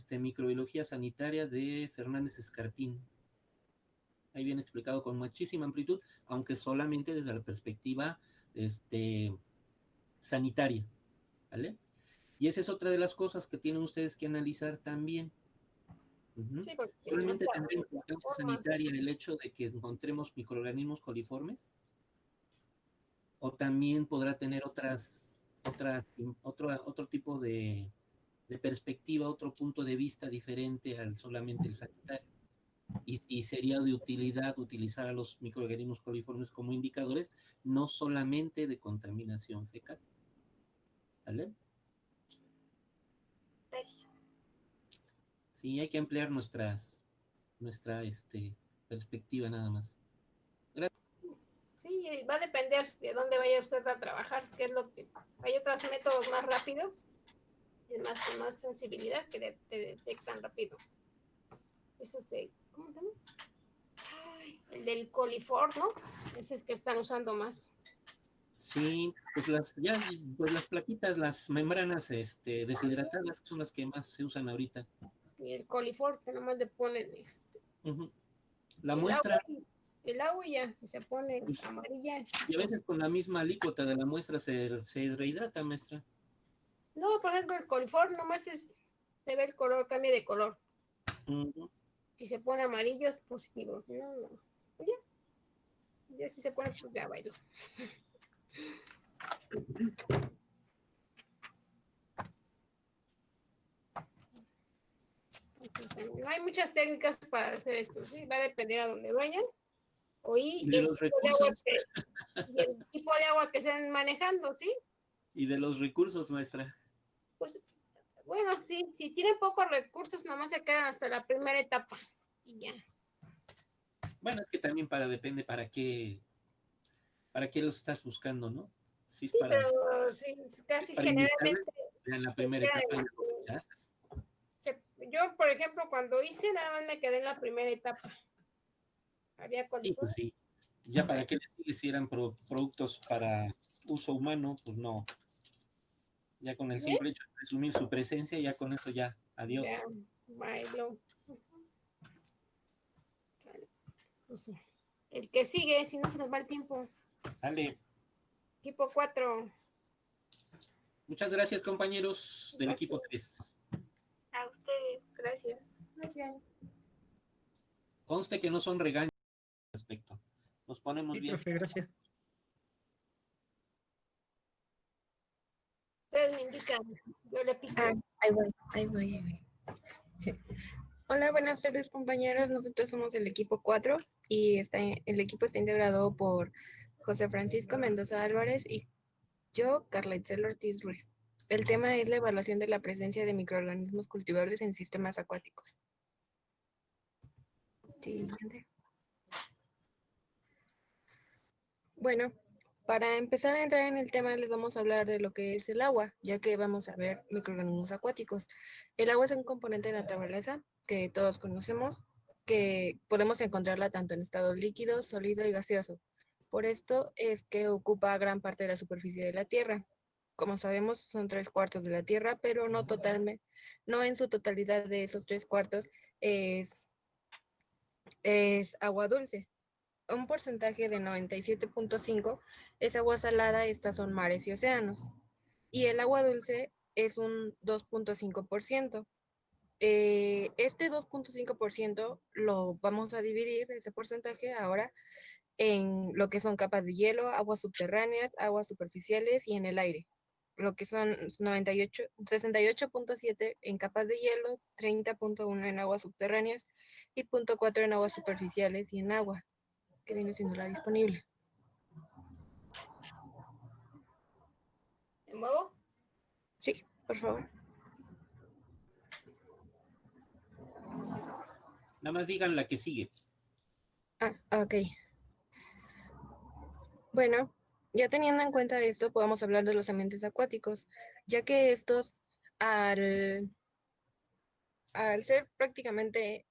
Microbiología Sanitaria de Fernández Escartín. Ahí viene explicado con muchísima amplitud, aunque solamente desde la perspectiva sanitaria, ¿vale? Y esa es otra de las cosas que tienen ustedes que analizar también. Sí, porque ¿Solamente tendrá importancia sanitaria el hecho de que encontremos microorganismos coliformes? ¿O también podrá tener otro tipo de perspectiva, otro punto de vista diferente al solamente el sanitario? Y sería de utilidad utilizar a los microorganismos coliformes como indicadores, no solamente de contaminación fecal. ¿Vale? Sí, hay que ampliar nuestra perspectiva nada más. Gracias. Sí, va a depender de dónde vaya usted a trabajar, qué es lo que... Hay otros métodos más rápidos y más sensibilidad que te detectan rápido. Eso es ¿cómo se llama? Ay, el del colifor, ¿no? Ese es que están usando más. Sí, pues las plaquitas, las membranas deshidratadas son las que más se usan ahorita. Y el colifor, que nomás le ponen la muestra. El agua ya, si se pone amarilla. Y a veces con la misma alícuota de la muestra se rehidrata, maestra. No, por ejemplo, el colifor nomás se ve el color, cambia de color. Si se pone amarillo es positivo. Si no, no. Ya si se pone, pues ya bailo. No hay muchas técnicas para hacer esto, ¿sí? Va a depender a dónde vayan. Y de los recursos. Y el tipo de agua que estén manejando, ¿sí? Y de los recursos, maestra. Pues, bueno, sí, si tienen pocos recursos, nomás se quedan hasta la primera etapa. Y ya. Bueno, es que también depende para qué los estás buscando, ¿no? Sí, pero sí, casi generalmente. En la primera etapa. Yo, por ejemplo, cuando hice, nada más me quedé en la primera etapa. Había sí, pues sí. Ya para qué les sigue si eran productos para uso humano, pues no. Ya con el simple hecho de presumir su presencia, ya con eso ya, adiós. Ya, bailo. Pues, el que sigue, si no se nos va el tiempo. Dale. Equipo 4. Muchas gracias, compañeros del equipo 3. A ustedes, gracias. Gracias. Conste que no son regaños al respecto. Nos ponemos Sí, bien. profe, gracias. Ustedes me indican, yo le pico. Ahí voy. Hola, buenas tardes, compañeros. Nosotros somos el equipo 4 y el equipo está integrado por José Francisco Mendoza Álvarez y yo, Carla Itzel Ortiz Ruiz. El tema es la evaluación de la presencia de microorganismos cultivables en sistemas acuáticos. Siguiente. Bueno, para empezar a entrar en el tema, les vamos a hablar de lo que es el agua, ya que vamos a ver microorganismos acuáticos. El agua es un componente de la naturaleza que todos conocemos, que podemos encontrarla tanto en estado líquido, sólido y gaseoso. Por esto es que ocupa gran parte de la superficie de la Tierra. Como sabemos, son 3/4 de la Tierra, pero no en su totalidad de esos 3/4 es, es agua dulce. Un porcentaje de 97.5 es agua salada, estas son mares y océanos. Y el agua dulce es un 2.5%. Este 2.5% lo vamos a dividir, ese porcentaje, ahora en lo que son capas de hielo, aguas subterráneas, aguas superficiales y en el aire. Lo que son 68.7 en capas de hielo, 30.1 en aguas subterráneas y 0.4 en aguas superficiales y en agua, que viene siendo la disponible. ¿De nuevo? Sí, por favor. Nada más digan la que sigue. Ok. Bueno, ya teniendo en cuenta esto, podemos hablar de los ambientes acuáticos, ya que estos, al ser prácticamente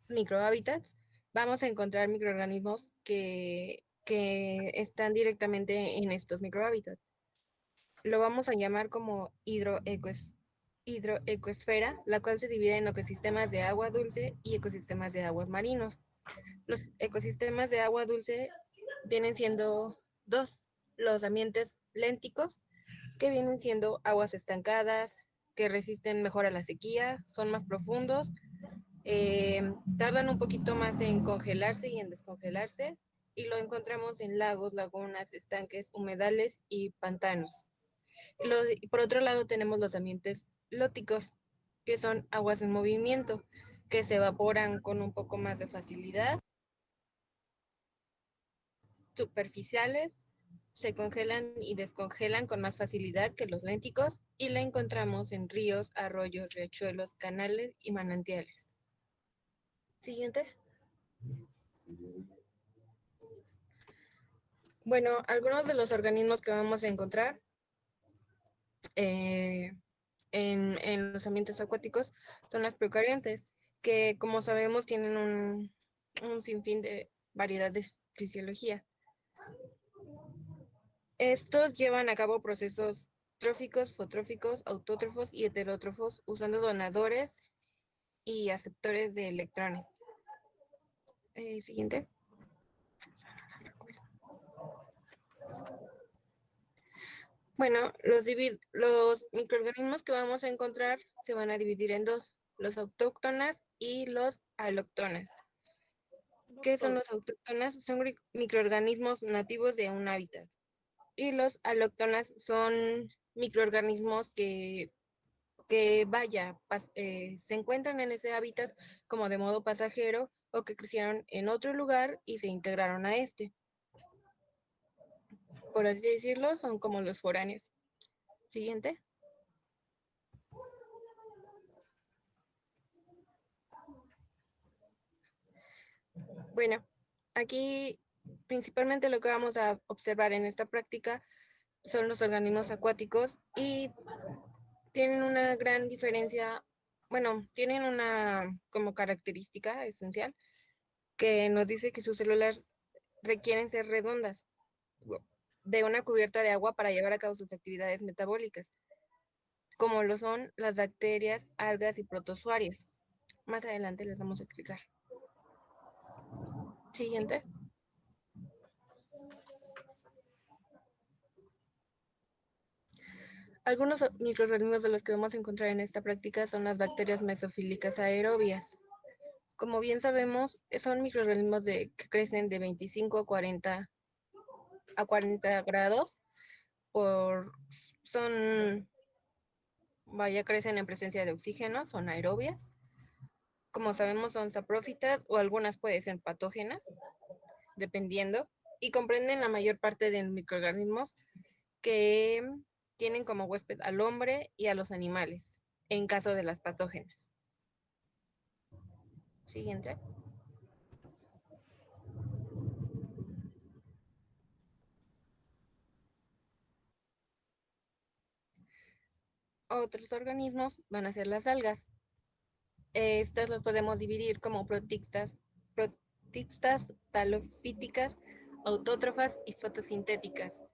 microhábitats, vamos a encontrar microorganismos que están directamente en estos microhábitats. Lo vamos a llamar como hidroecosfera, la cual se divide en ecosistemas de agua dulce y ecosistemas de aguas marinos. Los ecosistemas de agua dulce vienen siendo dos: los ambientes lénticos, que vienen siendo aguas estancadas, que resisten mejor a la sequía, son más profundos, tardan un poquito más en congelarse y en descongelarse, y lo encontramos en lagos, lagunas, estanques, humedales y pantanos. Por otro lado tenemos los ambientes lóticos, que son aguas en movimiento, que se evaporan con un poco más de facilidad, superficiales, se congelan y descongelan con más facilidad que los lénticos, y la encontramos en ríos, arroyos, riachuelos, canales y manantiales. Siguiente. Bueno, algunos de los organismos que vamos a encontrar en los ambientes acuáticos son las procariontes, que como sabemos tienen un sinfín de variedad de fisiología. Estos llevan a cabo procesos tróficos, fotróficos, autótrofos y heterótrofos usando donadores y aceptores de electrones. Siguiente. Bueno, los microorganismos que vamos a encontrar se van a dividir en dos: los autóctonas y los alóctonas. ¿Qué son los autóctonas? Son microorganismos nativos de un hábitat. Y los alóctonas son microorganismos que se encuentran en ese hábitat como de modo pasajero, o que crecieron en otro lugar y se integraron a este. Por así decirlo, son como los foráneos. Siguiente. Bueno, aquí principalmente lo que vamos a observar en esta práctica son los organismos acuáticos, y tienen una gran diferencia, bueno, tienen una como característica esencial que nos dice que sus células requieren ser redondas, de una cubierta de agua para llevar a cabo sus actividades metabólicas, como lo son las bacterias, algas y protozoarios. más adelante les vamos a explicar. Siguiente. Algunos microorganismos de los que vamos a encontrar en esta práctica son las bacterias mesofílicas aerobias. Como bien sabemos, son microorganismos que crecen de 25 a 40 grados. Crecen en presencia de oxígeno, son aerobias. Como sabemos, son saprófitas o algunas pueden ser patógenas, dependiendo, y comprenden la mayor parte de los microorganismos que tienen como huésped al hombre y a los animales, en caso de las patógenas. Siguiente. Otros organismos van a ser las algas. Estas las podemos dividir como protistas, talofíticas, autótrofas y fotosintéticas.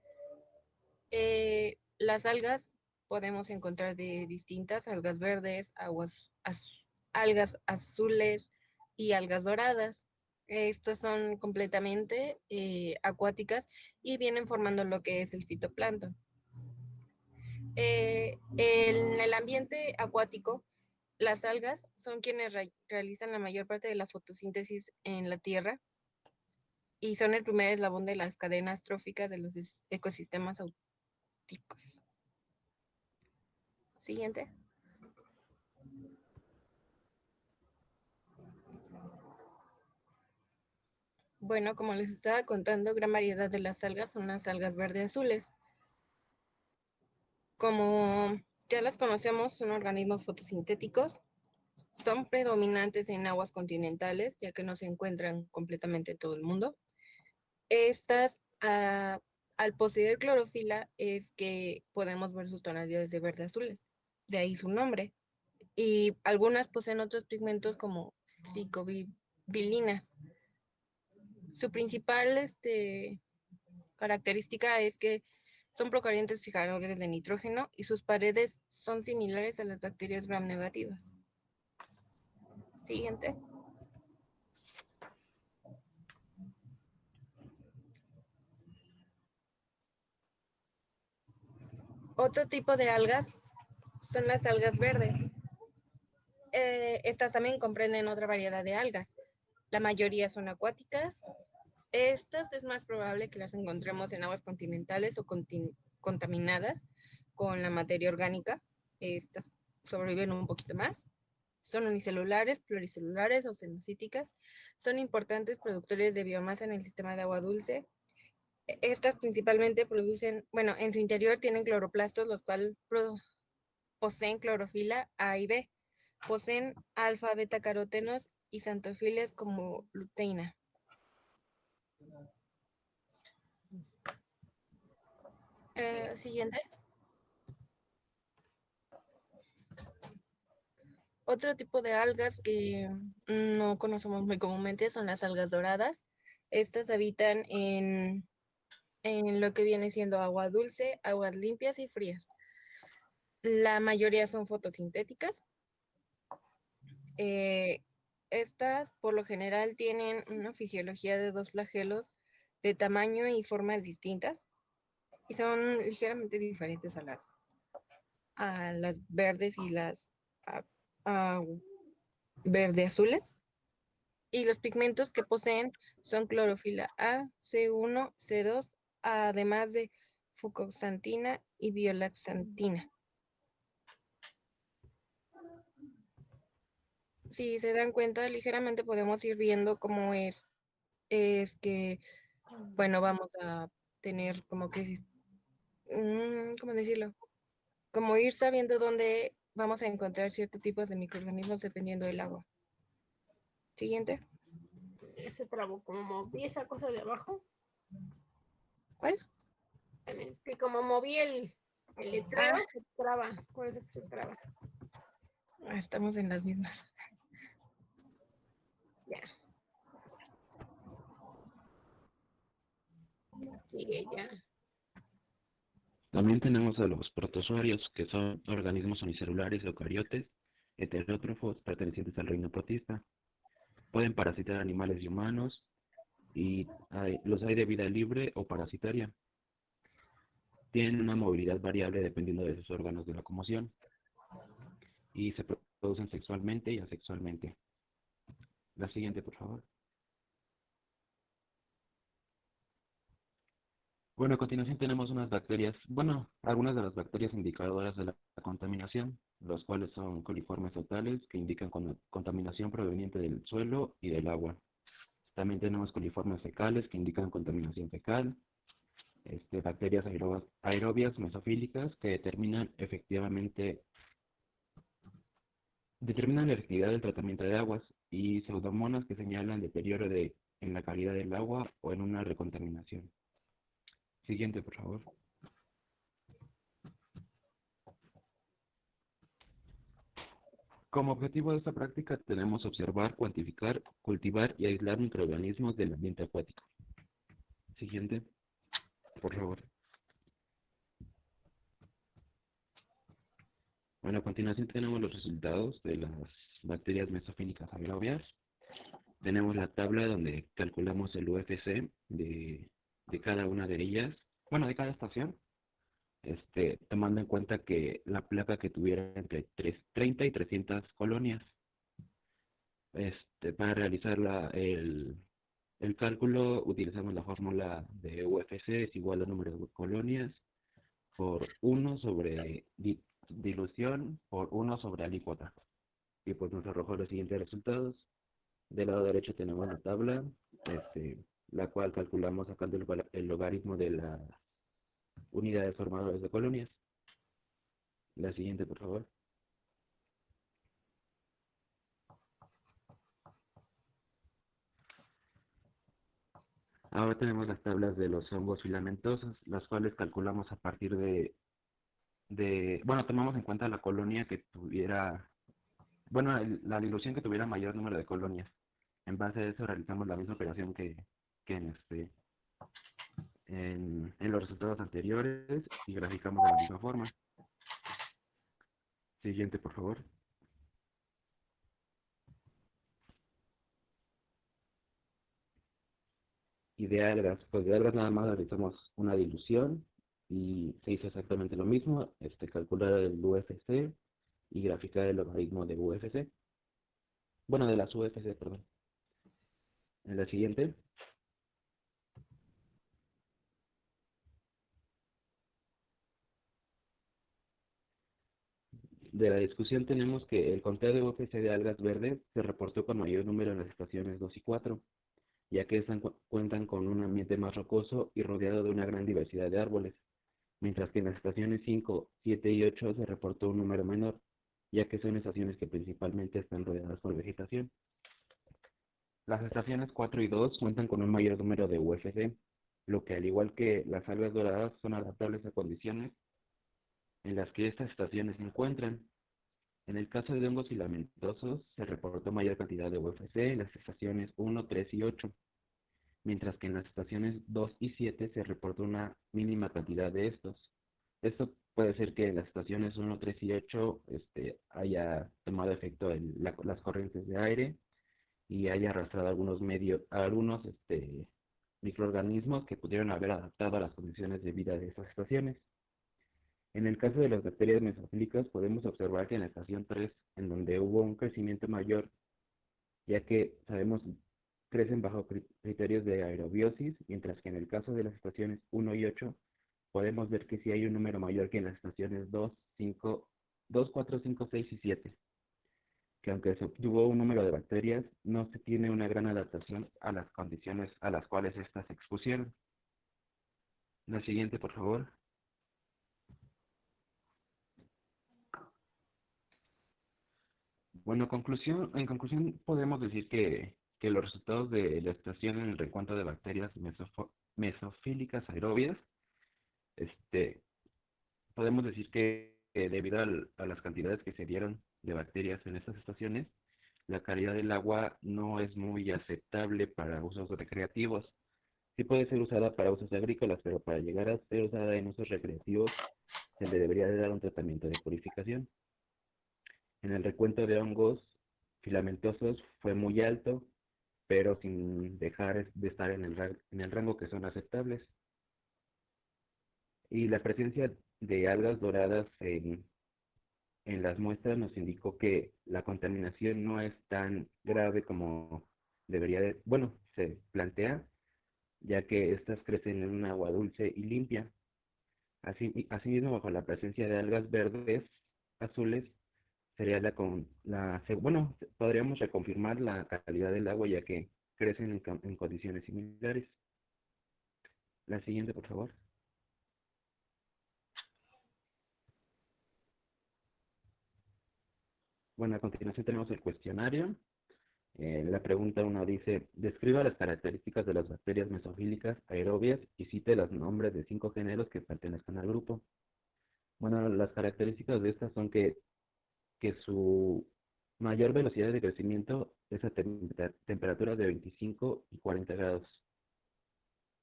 Las algas podemos encontrar de distintas, algas verdes, algas azules y algas doradas. Estas son completamente acuáticas y vienen formando lo que es el fitoplancton. En el ambiente acuático, las algas son quienes realizan la mayor parte de la fotosíntesis en la Tierra y son el primer eslabón de las cadenas tróficas de los ecosistemas acuáticos. Siguiente. Bueno, como les estaba contando, gran variedad de las algas son las algas verde azules. Como ya las conocemos, son organismos fotosintéticos. Son predominantes en aguas continentales, ya que no se encuentran completamente en todo el mundo. Estas, al poseer clorofila, es que podemos ver sus tonalidades de verde azules. De ahí su nombre. Y algunas poseen otros pigmentos como ficobilinas. Su principal característica es que son procariantes fijadores de nitrógeno y sus paredes son similares a las bacterias gram negativas. Siguiente. Otro tipo de algas son las algas verdes. Estas también comprenden otra variedad de algas. La mayoría son acuáticas. Estas es más probable que las encontremos en aguas continentales o contaminadas con la materia orgánica. Estas sobreviven un poquito más. Son unicelulares, pluricelulares o cenocíticas. Son importantes productores de biomasa en el sistema de agua dulce. Estas principalmente producen, bueno, en su interior tienen cloroplastos, los cuales poseen clorofila A y B. Poseen alfa, beta carotenos y xantofiles como luteína. Siguiente. Otro tipo de algas que no conocemos muy comúnmente son las algas doradas. Estas habitan en lo que viene siendo agua dulce, aguas limpias y frías. La mayoría son fotosintéticas. Estas por lo general tienen una fisiología de dos flagelos de tamaño y formas distintas y son ligeramente diferentes a las verdes y las verde azules. Y los pigmentos que poseen son clorofila A, C1, C2, además de fucoxantina y biolaxantina. Si se dan cuenta, ligeramente podemos ir viendo cómo es que, bueno, vamos a tener como que, ¿cómo decirlo? Como ir sabiendo dónde vamos a encontrar ciertos tipos de microorganismos dependiendo del agua. Siguiente. Se trabó, como moví esa cosa de abajo. ¿Cuál? Es que como moví el letrero, se traba. Por eso que se traba. Estamos en las mismas. Ya. Sigue ya. También tenemos a los protozoarios, que son organismos unicelulares eucariotes heterótrofos pertenecientes al reino protista. Pueden parasitar animales y humanos, y los hay de vida libre o parasitaria. Tienen una movilidad variable dependiendo de sus órganos de locomoción y se producen sexualmente y asexualmente. La siguiente, por favor. Bueno, a continuación tenemos unas bacterias, bueno, algunas de las bacterias indicadoras de la contaminación, los cuales son coliformes totales, que indican contaminación proveniente del suelo y del agua. También tenemos coliformes fecales, que indican contaminación fecal, bacterias aerobias mesofílicas, que determinan la efectividad del tratamiento de aguas, y pseudomonas, que señalan deterioro en la calidad del agua o en una recontaminación. Siguiente, por favor. Como objetivo de esta práctica tenemos observar, cuantificar, cultivar y aislar microorganismos del ambiente acuático. Siguiente, por favor. Bueno, a continuación tenemos los resultados de las bacterias mesofílicas aerobias. Tenemos la tabla donde calculamos el UFC de cada una de ellas, bueno, de cada estación, tomando en cuenta que la placa que tuviera entre 30 y 300 colonias. Para realizar el cálculo utilizamos la fórmula de UFC, es igual al número de colonias por 1 sobre dilución por 1 sobre alícuota. Y pues nos arrojó los siguientes resultados. Del lado derecho tenemos la tabla, la cual calculamos sacando el logaritmo de las unidades formadoras de colonias. La siguiente, por favor. Ahora tenemos las tablas de los hongos filamentosos, las cuales calculamos a partir bueno, tomamos en cuenta la colonia que tuviera, bueno, la dilución que tuviera mayor número de colonias. En base a eso realizamos la misma operación que en los resultados anteriores y graficamos de la misma forma. Siguiente, por favor. Y de algas, pues de algas nada más realizamos una dilución y se hizo exactamente lo mismo, calcular el UFC y graficar el logaritmo de UFC. Bueno, de las UFC, perdón. En la siguiente. De la discusión tenemos que el conteo de UFC de algas verdes se reportó con mayor número en las estaciones 2 y 4, ya que cuentan con un ambiente más rocoso y rodeado de una gran diversidad de árboles, mientras que en las estaciones 5, 7 y 8 se reportó un número menor, ya que son estaciones que principalmente están rodeadas por vegetación. Las estaciones 4 y 2 cuentan con un mayor número de UFC, lo que al igual que las algas doradas son adaptables a condiciones en las que estas estaciones se encuentran. En el caso de hongos filamentosos se reportó mayor cantidad de UFC en las estaciones 1, 3 y 8, mientras que en las estaciones 2 y 7 se reportó una mínima cantidad de estos. Esto puede ser que en las estaciones 1, 3 y 8 haya tomado efecto las corrientes de aire y haya arrastrado algunos microorganismos que pudieron haber adaptado a las condiciones de vida de esas estaciones. En el caso de las bacterias mesofílicas podemos observar que en la estación 3, en donde hubo un crecimiento mayor, ya que sabemos crecen bajo criterios de aerobiosis, mientras que en el caso de las estaciones 1 y 8 podemos ver que sí hay un número mayor que en las estaciones 2, 4, 5, 6 y 7, que aunque se obtuvo un número de bacterias, no se tiene una gran adaptación a las condiciones a las cuales éstas se expusieron. La siguiente, por favor. Bueno, en conclusión podemos decir que los resultados de la estación en el recuento de bacterias mesofílicas aerobias, podemos decir que debido a las cantidades que se dieron de bacterias en estas estaciones, la calidad del agua no es muy aceptable para usos recreativos. Sí puede ser usada para usos agrícolas, pero para llegar a ser usada en usos recreativos se le debería de dar un tratamiento de purificación. En el recuento de hongos filamentosos fue muy alto, pero sin dejar de estar en el rango que son aceptables. Y la presencia de algas doradas en las muestras nos indicó que la contaminación no es tan grave como bueno, se plantea, ya que estas crecen en un agua dulce y limpia. Asimismo, bajo la presencia de algas verdes, azules, sería bueno, podríamos reconfirmar la calidad del agua, ya que crecen en condiciones similares. La siguiente, por favor. Bueno, a continuación tenemos el cuestionario. La pregunta 1 dice, describa las características de las bacterias mesofílicas aerobias y cite los nombres de 5 géneros que pertenezcan al grupo. Bueno, las características de estas son que su mayor velocidad de crecimiento es a temperaturas de 25 y 40 grados.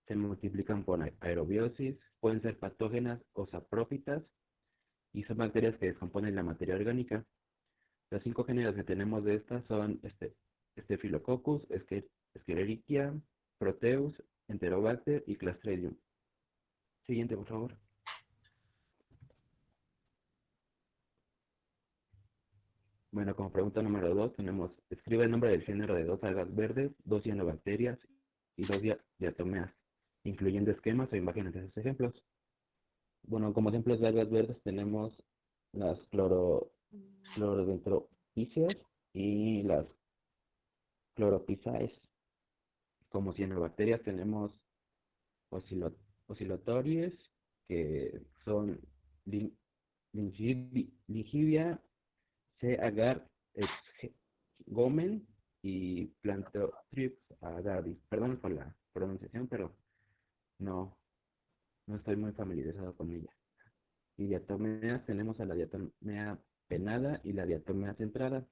Se multiplican por aerobiosis, pueden ser patógenas o saprófitas y son bacterias que descomponen la materia orgánica. Los 5 géneros que tenemos de estas son Staphylococcus, Escherichia, Proteus, Enterobacter y Clostridium. Siguiente, por favor. Bueno, como pregunta número 2 tenemos, escribe el nombre del género de 2 algas verdes, 2 cianobacterias y 2 diatomeas, incluyendo esquemas o imágenes de esos ejemplos. Bueno, como ejemplos de algas verdes tenemos las clorodentropíceas y las chloropizaes. Como cianobacterias tenemos oscilatories, que son Lingivia, C. agar, Gomen y Plantotrix agardis. Perdón por la pronunciación, pero no estoy muy familiarizado con ella. Y diatomeas tenemos a la diatomea penada y la diatomea centrada.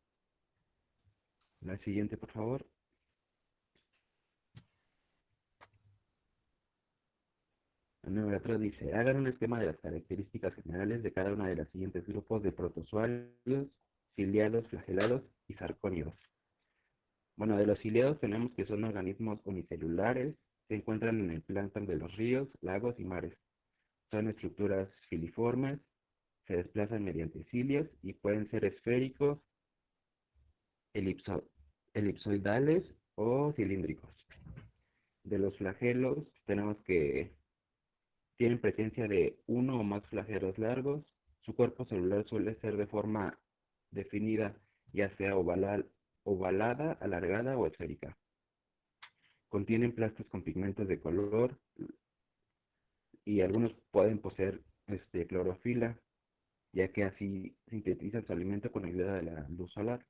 La siguiente, por favor. El número 3 dice, hagan un esquema de las características generales de cada uno de los siguientes grupos de protozoarios, ciliados, flagelados y sarcónidos. Bueno, de los ciliados tenemos que son organismos unicelulares, se encuentran en el plancton de los ríos, lagos y mares. Son estructuras filiformes, se desplazan mediante cilios y pueden ser esféricos, elipsoidales o cilíndricos. De los flagelos tenemos que tienen presencia de uno o más flagelos largos. Su cuerpo celular suele ser de forma definida, ya sea ovalada, alargada o esférica. Contienen plastos con pigmentos de color y algunos pueden poseer clorofila, ya que así sintetizan su alimento con ayuda de la luz solar.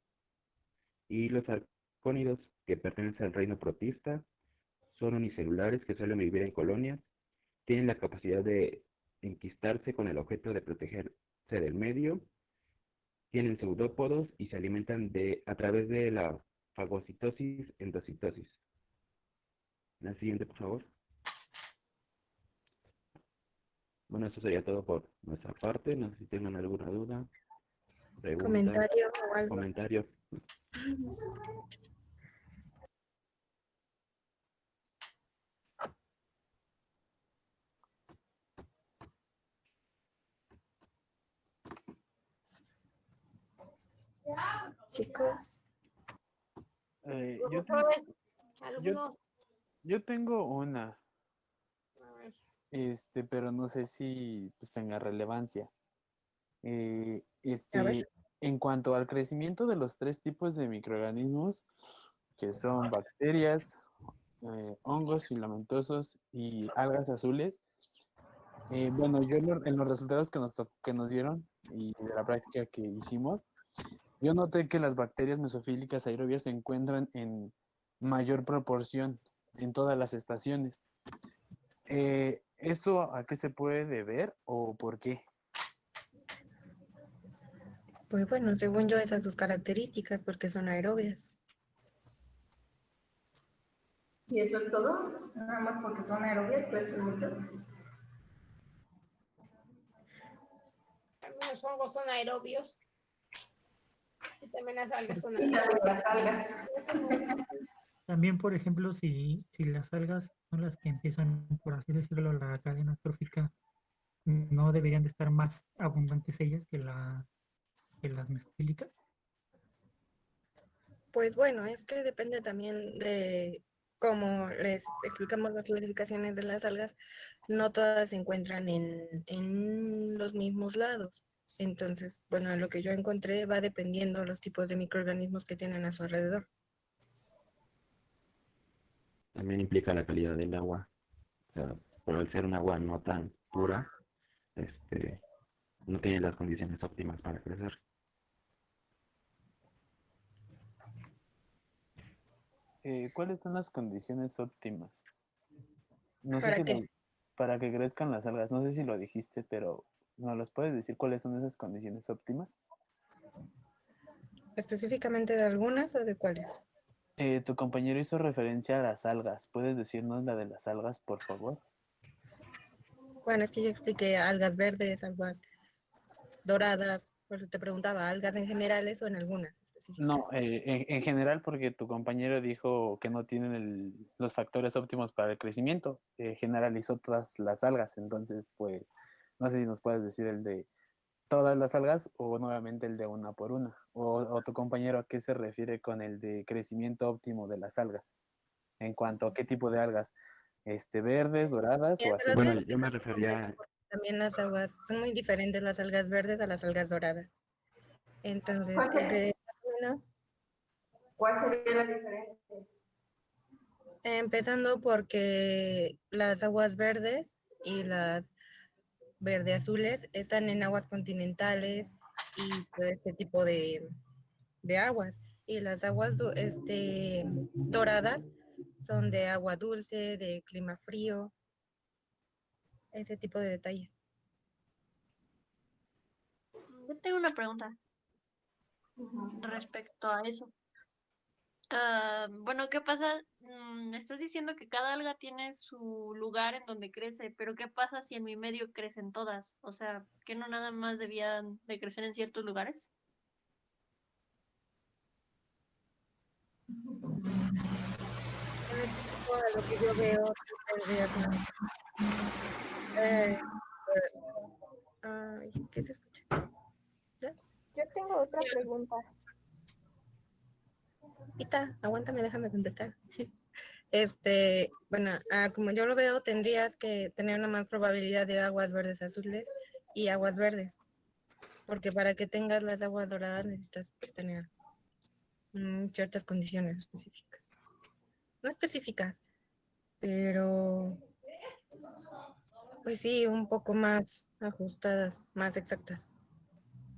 Y los arcónidos, que pertenecen al reino protista, son unicelulares que suelen vivir en colonias. Tienen la capacidad de enquistarse con el objeto de protegerse del medio. Tienen pseudópodos y se alimentan a través de la fagocitosis, endocitosis. La siguiente, por favor. Bueno, eso sería todo por nuestra parte. No sé si tengan alguna duda, pregunta, Comentario o algo. comentario. Chicos, Yo, Profesores, yo, algunos, yo tengo una, a ver, pero no sé si pues, tenga relevancia. a ver. En cuanto al crecimiento de los 3 tipos de microorganismos, que son bacterias, hongos filamentosos y algas azules, bueno, yo en los resultados que nos dieron y de la práctica que hicimos, yo noté que las bacterias mesofílicas aerobias se encuentran en mayor proporción en todas las estaciones. ¿Esto a qué se puede deber o por qué? Pues bueno, según yo esas sus características porque son aerobias. ¿Y eso es todo? Nada más porque son aerobias, crecen mucho. algunos hongos son aerobios. Y también las algas son Y también las algas. También, por ejemplo, si las algas son las que empiezan, por así decirlo, la cadena trófica, ¿no deberían de estar más abundantes ellas que las mesofílicas? Pues bueno, es que depende también de cómo les explicamos las clasificaciones de las algas, no todas se encuentran en los mismos lados. Entonces, bueno, lo que yo encontré va dependiendo los tipos de microorganismos que tienen a su alrededor. También implica la calidad del agua. O sea, por al ser un agua no tan pura, no tiene las condiciones óptimas para crecer. ¿Cuáles son las condiciones óptimas? No sé ¿Para si qué? para que crezcan las algas, no sé si lo dijiste, pero ¿nos las puedes decir cuáles son esas condiciones óptimas? ¿Específicamente de algunas o de cuáles? Tu compañero hizo referencia a las algas. ¿Puedes decirnos la de las algas, por favor? Bueno, es que yo expliqué algas verdes, algas doradas, por eso te preguntaba, ¿algas en generales o en algunas No, específicas? en general porque tu compañero dijo que no tienen los factores óptimos para el crecimiento. Generalizó todas las algas, entonces pues no sé si nos puedes decir el de todas las algas o nuevamente el de una por una. O tu compañero a qué se refiere con el de crecimiento óptimo de las algas. En cuanto a qué tipo de algas, verdes, doradas o Mira, te las voy a azules. Bueno, yo me explicar por completo, refería, porque también las aguas son muy diferentes las algas verdes a las algas doradas. Entonces, ¿Cuál cuál sería la diferencia? empezando porque las aguas verdes y las verde azules están en aguas continentales y todo este tipo de aguas. Y las aguas doradas son de agua dulce, de clima frío, ese tipo de detalles. Yo tengo una pregunta respecto a eso. Bueno, ¿qué pasa? Estás diciendo que cada alga tiene su lugar en donde crece, pero ¿qué pasa si en mi medio crecen todas? O sea, ¿que no nada más debían de crecer en ciertos lugares? A lo que yo veo, tú tendrías más. Ay, ¿qué se escucha? ¿Ya? Yo tengo otra pregunta. Ita, aguántame, déjame contestar. Bueno, como yo lo veo, tendrías que tener una más probabilidad de aguas verdes azules y aguas verdes, porque para que tengas las aguas doradas necesitas tener ciertas condiciones específicas. No específicas, pero pues sí, un poco más ajustadas, más exactas.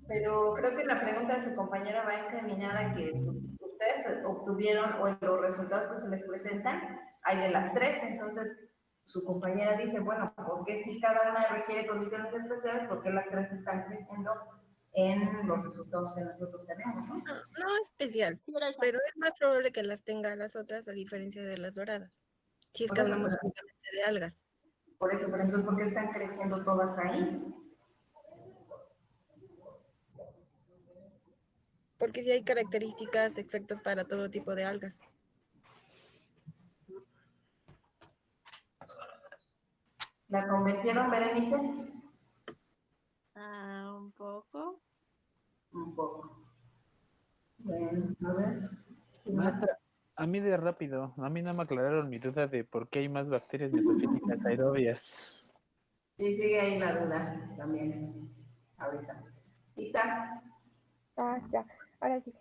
Pero creo que la pregunta de su compañera va encaminada a que pues, ustedes obtuvieron o los resultados que se les presentan hay de las tres, entonces su compañera dice, bueno, ¿por qué si cada una requiere condiciones especiales, por qué las tres están creciendo en los resultados que nosotros tenemos, ¿no? No especial, pero es más probable que las tenga las otras a diferencia de las doradas, si es Por que eso, hablamos únicamente de algas. por eso, pero entonces, ¿por qué están creciendo todas ahí? Porque sí hay características exactas para todo tipo de algas. ¿La convencieron, Berenice? Un poco. Un poco. Bueno, a ver. Maestra, a mí de rápido, a mí no me aclararon mi duda de por qué hay más bacterias mesofílicas aerobias. Sí, sigue ahí la duda también. Ahorita. ¿Lista? Ya, ahora sí.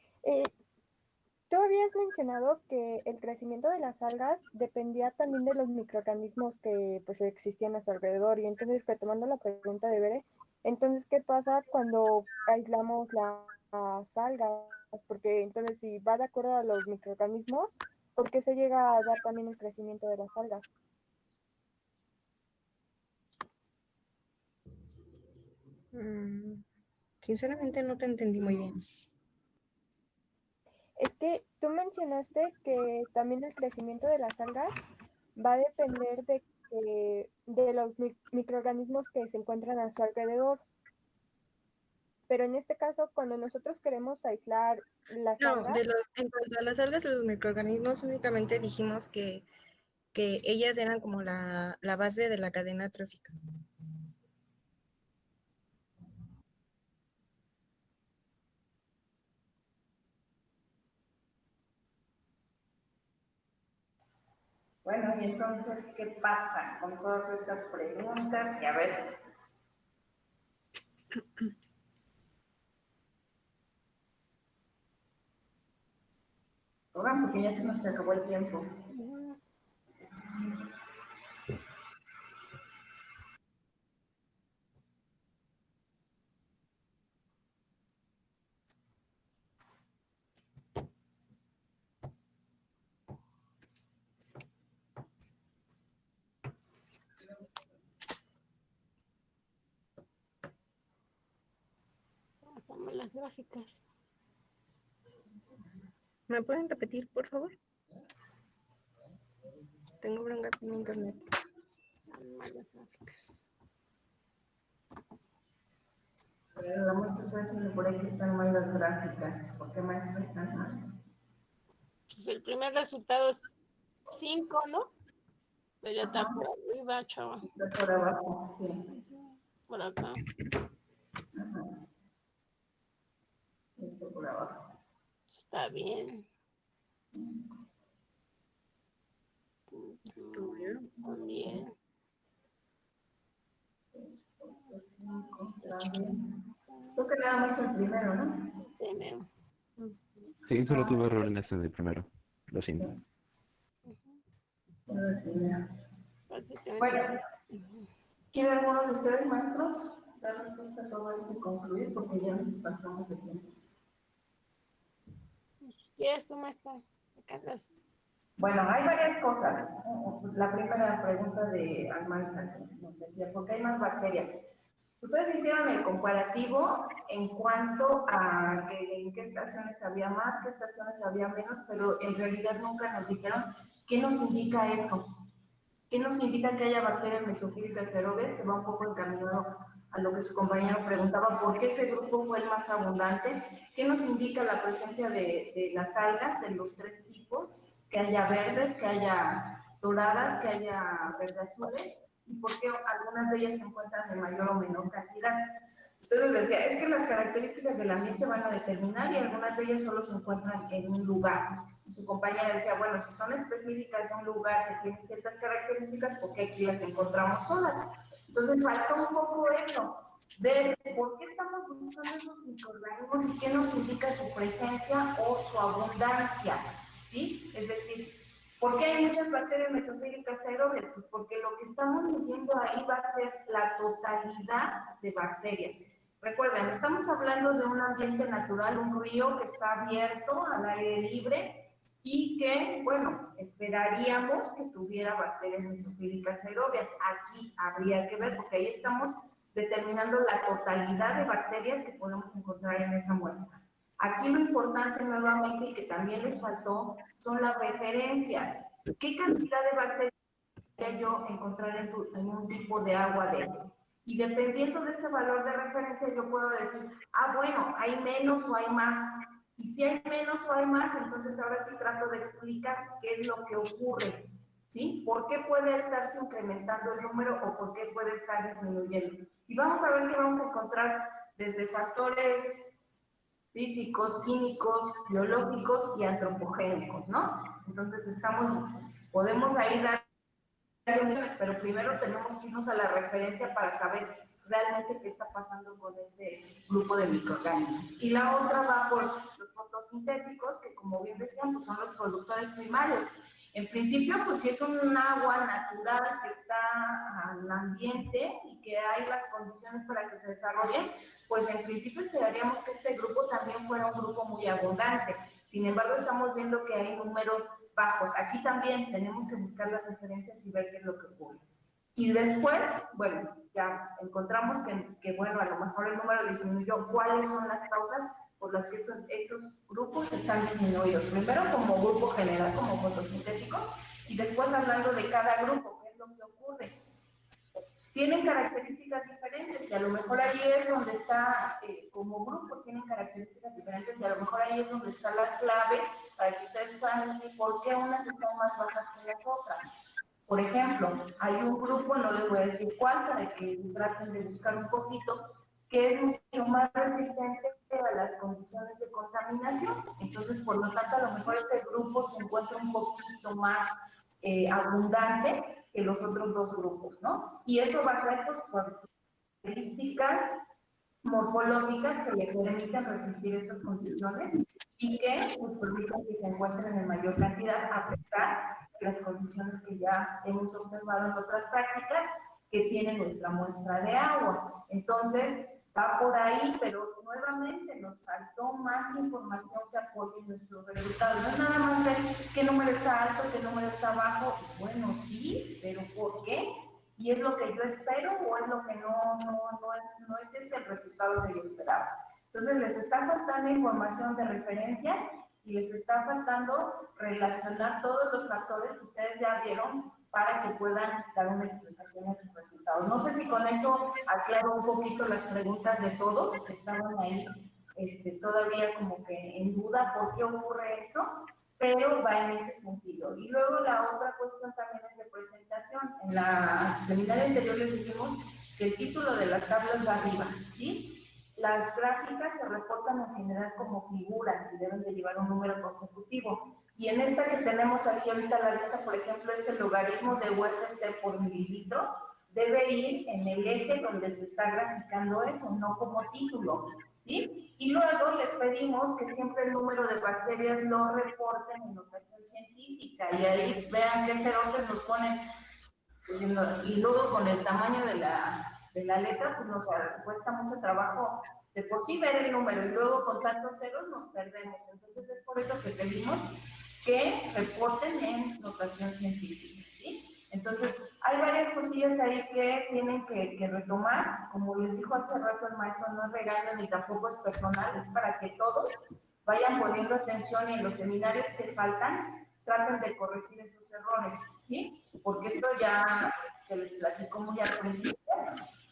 Tú habías mencionado que el crecimiento de las algas dependía también de los microorganismos que pues existían a su alrededor. Y entonces, retomando la pregunta de Bere, entonces, ¿qué pasa cuando aislamos las algas? Porque entonces, si va de acuerdo a los microorganismos, ¿por qué se llega a dar también el crecimiento de las algas? Sinceramente no te entendí muy bien. Es que tú mencionaste que también el crecimiento de las algas va a depender de los microorganismos que se encuentran a su alrededor. Pero en este caso, cuando nosotros queremos aislar las No, algas, en cuanto a las algas y los microorganismos, únicamente dijimos que ellas eran como la base de la cadena trófica. Bueno, y entonces, ¿qué pasa con todas estas preguntas? Y a ver. Ahora, porque ya se nos acabó el tiempo. Toma las gráficas. ¿Me pueden repetir, por favor? Tengo bronca con mi internet. Toma las gráficas. La muestra está diciendo por ahí que están mal las gráficas. ¿Por qué maestro están mal? Pues el primer resultado es 5, ¿no? Pero ya está por arriba, chava. Está por abajo, sí. Por acá. Ajá. Está por abajo. Está bien. También. Creo que nada más el primero, ¿no? Primero. Sí, solo tuve error en este de primero. Lo siento. Bueno, ¿quiere alguno de ustedes, maestros, dar respuesta a todo esto y concluir? Porque ya nos pasamos el tiempo. ¿Qué es tu maestra? Carlos. Bueno, hay varias cosas. La primera pregunta de Almanza, nos decía, ¿por qué hay más bacterias? Ustedes hicieron el comparativo en cuanto a en qué estaciones había más, qué estaciones había menos, pero en realidad nunca nos dijeron qué nos indica eso. ¿Qué nos indica que haya bacterias mesofílicas aerobias? Que va un poco encaminado a lo que su compañero preguntaba, ¿por qué ese grupo fue el más abundante? ¿Qué nos indica la presencia de las algas, de los tres tipos? Que haya verdes, que haya doradas, que haya verde azules, y por qué algunas de ellas se encuentran en mayor o menor cantidad. Ustedes decían, es que las características del ambiente van a determinar y algunas de ellas solo se encuentran en un lugar. Y su compañera decía, bueno, si son específicas de un lugar que tiene ciertas características, ¿por qué aquí las encontramos todas? Entonces falta un poco eso, ver por qué estamos buscando esos microorganismos y qué nos indica su presencia o su abundancia, ¿sí? Es decir, ¿por qué hay muchas bacterias mesofílicas aerobias? Pues porque lo que estamos midiendo ahí va a ser la totalidad de bacterias. Recuerden, estamos hablando de un ambiente natural, un río que está abierto al aire libre y que, bueno, esperaríamos que tuviera bacterias mesofílicas aerobias. Aquí habría que ver, porque ahí estamos determinando la totalidad de bacterias que podemos encontrar en esa muestra. Aquí lo importante nuevamente y que también les faltó son las referencias. ¿Qué cantidad de bacterias yo encontrar en un tipo de agua de este? Y dependiendo de ese valor de referencia yo puedo decir, ah, bueno, hay menos o hay más. Y si hay menos o hay más, entonces ahora sí trato de explicar qué es lo que ocurre, ¿sí? ¿Por qué puede estarse incrementando el número o por qué puede estar disminuyendo? Y vamos a ver que vamos a encontrar desde factores físicos, químicos, biológicos y antropogénicos, ¿no? Entonces podemos ahí dar, pero primero tenemos que irnos a la referencia para saber realmente qué está pasando con este grupo de microorganismos. Y la otra va por los fotosintéticos, que como bien decían, pues son los productores primarios. En principio, pues si es un agua natural que está al ambiente y que hay las condiciones para que se desarrolle, pues en principio esperaríamos que este grupo también fuera un grupo muy abundante. Sin embargo, estamos viendo que hay números bajos. Aquí también tenemos que buscar las referencias y ver qué es lo que ocurre. Y después, bueno, ya encontramos que bueno, a lo mejor el número disminuyó. ¿Cuáles son las causas por las que esos grupos están disminuidos? Primero como grupo general, como fotosintético, y después hablando de cada grupo, qué es lo que ocurre. tienen características diferentes y a lo mejor ahí es donde está, como grupo tienen características diferentes y a lo mejor ahí es donde está la clave para que ustedes puedan decir por qué unas están más bajas que las otras. Por ejemplo, hay un grupo, no les voy a decir cuál, para que traten de buscar un poquito, que es mucho más resistente a las condiciones de contaminación. Entonces, por lo tanto, a lo mejor este grupo se encuentra un poquito más abundante que los otros dos grupos, ¿no? Y eso va a ser pues, por características morfológicas que le permitan resistir estas condiciones y que pues, permitan que se encuentren en mayor cantidad a pesar de las condiciones que ya hemos observado en otras prácticas que tiene nuestra muestra de agua. Entonces, va por ahí, pero nuevamente nos faltó más información que apoye nuestros resultados. No es nada más ver qué número está alto, qué número está bajo. Bueno, sí, pero ¿por qué? ¿Y es lo que yo espero o es lo que no es este el resultado que yo esperaba? Entonces les está faltando información de referencia y les está faltando relacionar todos los factores que ustedes ya vieron para que puedan dar una explicación a sus resultados. No sé si con eso aclaro un poquito las preguntas de todos que estaban ahí todavía como que en duda por qué ocurre eso, pero va en ese sentido. Y luego la otra cuestión también es de presentación. En la seminario anterior les dijimos que el título de las tablas va arriba, ¿sí? Las gráficas se reportan en general como figuras y deben de llevar un número consecutivo. Y en esta que tenemos aquí ahorita a la vista, por ejemplo, es el logaritmo de UFC por mililitro, debe ir en el eje donde se está graficando eso, no como título, ¿sí? Y luego les pedimos que siempre el número de bacterias lo reporten en notación científica, y ahí vean qué cerotes nos ponen, y luego con el tamaño de la letra, pues nos cuesta mucho trabajo de por sí ver el número, y luego con tantos ceros nos perdemos. Entonces es por eso que pedimos que reporten en notación científica, ¿sí? Entonces, hay varias cosillas ahí que tienen que retomar. Como les dijo hace rato el maestro, no es regaño ni tampoco es personal, es para que todos vayan poniendo atención y en los seminarios que faltan traten de corregir esos errores, ¿sí? Porque esto ya se les platicó muy al principio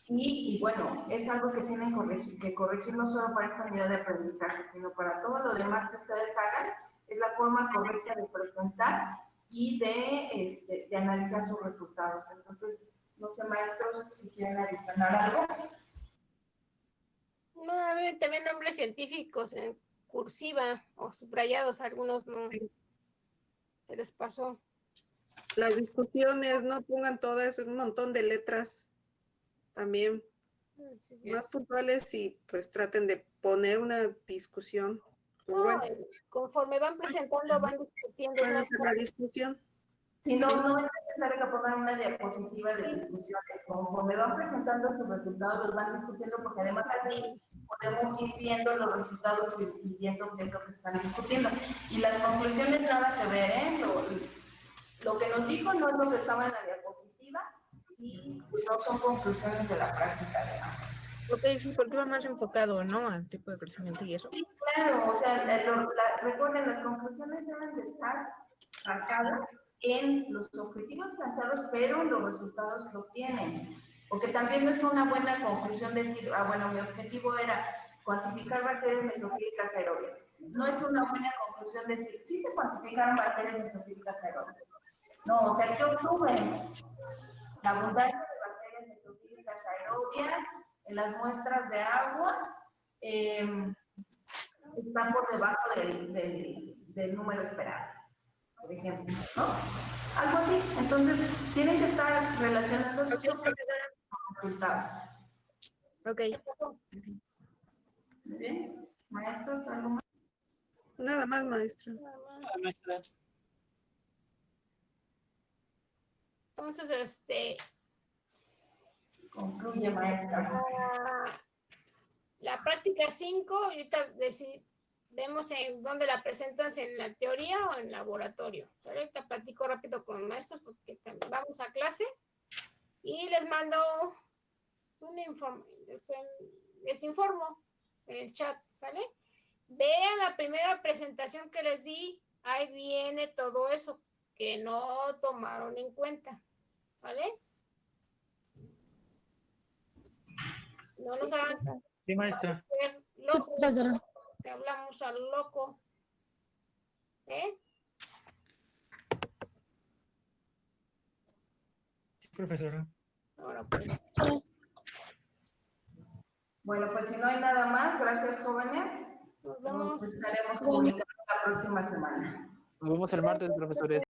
y bueno, es algo que tienen que corregir no solo para esta unidad de aprendizaje, sino para todo lo demás que ustedes hagan. Es la forma correcta de presentar y de analizar sus resultados. Entonces, no sé, maestros, si quieren adicionar algo. No, a ver, también nombres científicos en cursiva o subrayados, algunos no se les pasó. Las discusiones, no pongan todas, un montón de letras también más puntuales y pues traten de poner una discusión. No, bueno. Conforme van presentando, van discutiendo. Van a hacer la discusión. Si no es necesario que pongan una diapositiva de discusiones. Conforme van presentando sus resultados, los van discutiendo, porque además así podemos ir viendo los resultados y viendo qué es lo que están discutiendo. Y las conclusiones nada que ver, ¿eh? Lo que nos dijo no es lo que estaba en la diapositiva y no son conclusiones de la práctica, digamos. Ok, sí, porque va más enfocado, ¿no? Al tipo de crecimiento y eso. Sí, claro, o sea, recuerden, las conclusiones deben de estar basadas en los objetivos planteados, pero los resultados que obtienen. Porque también no es una buena conclusión decir, bueno, mi objetivo era cuantificar bacterias mesofílicas aerobias. No es una buena conclusión decir, sí se cuantificaron bacterias mesofílicas aerobias. No, o sea, ¿qué obtuve? La abundancia de bacterias mesofílicas aerobias en las muestras de agua están por debajo del número esperado, por ejemplo, ¿no? Algo así. Entonces, tienen que estar relacionando sus resultados. Ok. Muy bien. Maestros, ¿algo más? Nada más, maestra. Maestra. Entonces, concluye, maestra. La práctica 5, ahorita vemos en dónde la presentan, si en la teoría o en laboratorio. Pero ahorita platico rápido con los maestros porque vamos a clase y les mando un informe, les informo en el chat, ¿sale? Vean la primera presentación que les di, ahí viene todo eso que no tomaron en cuenta, ¿vale? No nos hagan Sí, maestra. ser locos. Te hablamos al loco. ¿Eh? Sí, profesora. Ahora pues. Bueno, pues si no hay nada más, gracias jóvenes. Nos vemos. Nos estaremos comunicando la próxima semana. Nos vemos el martes, profesores.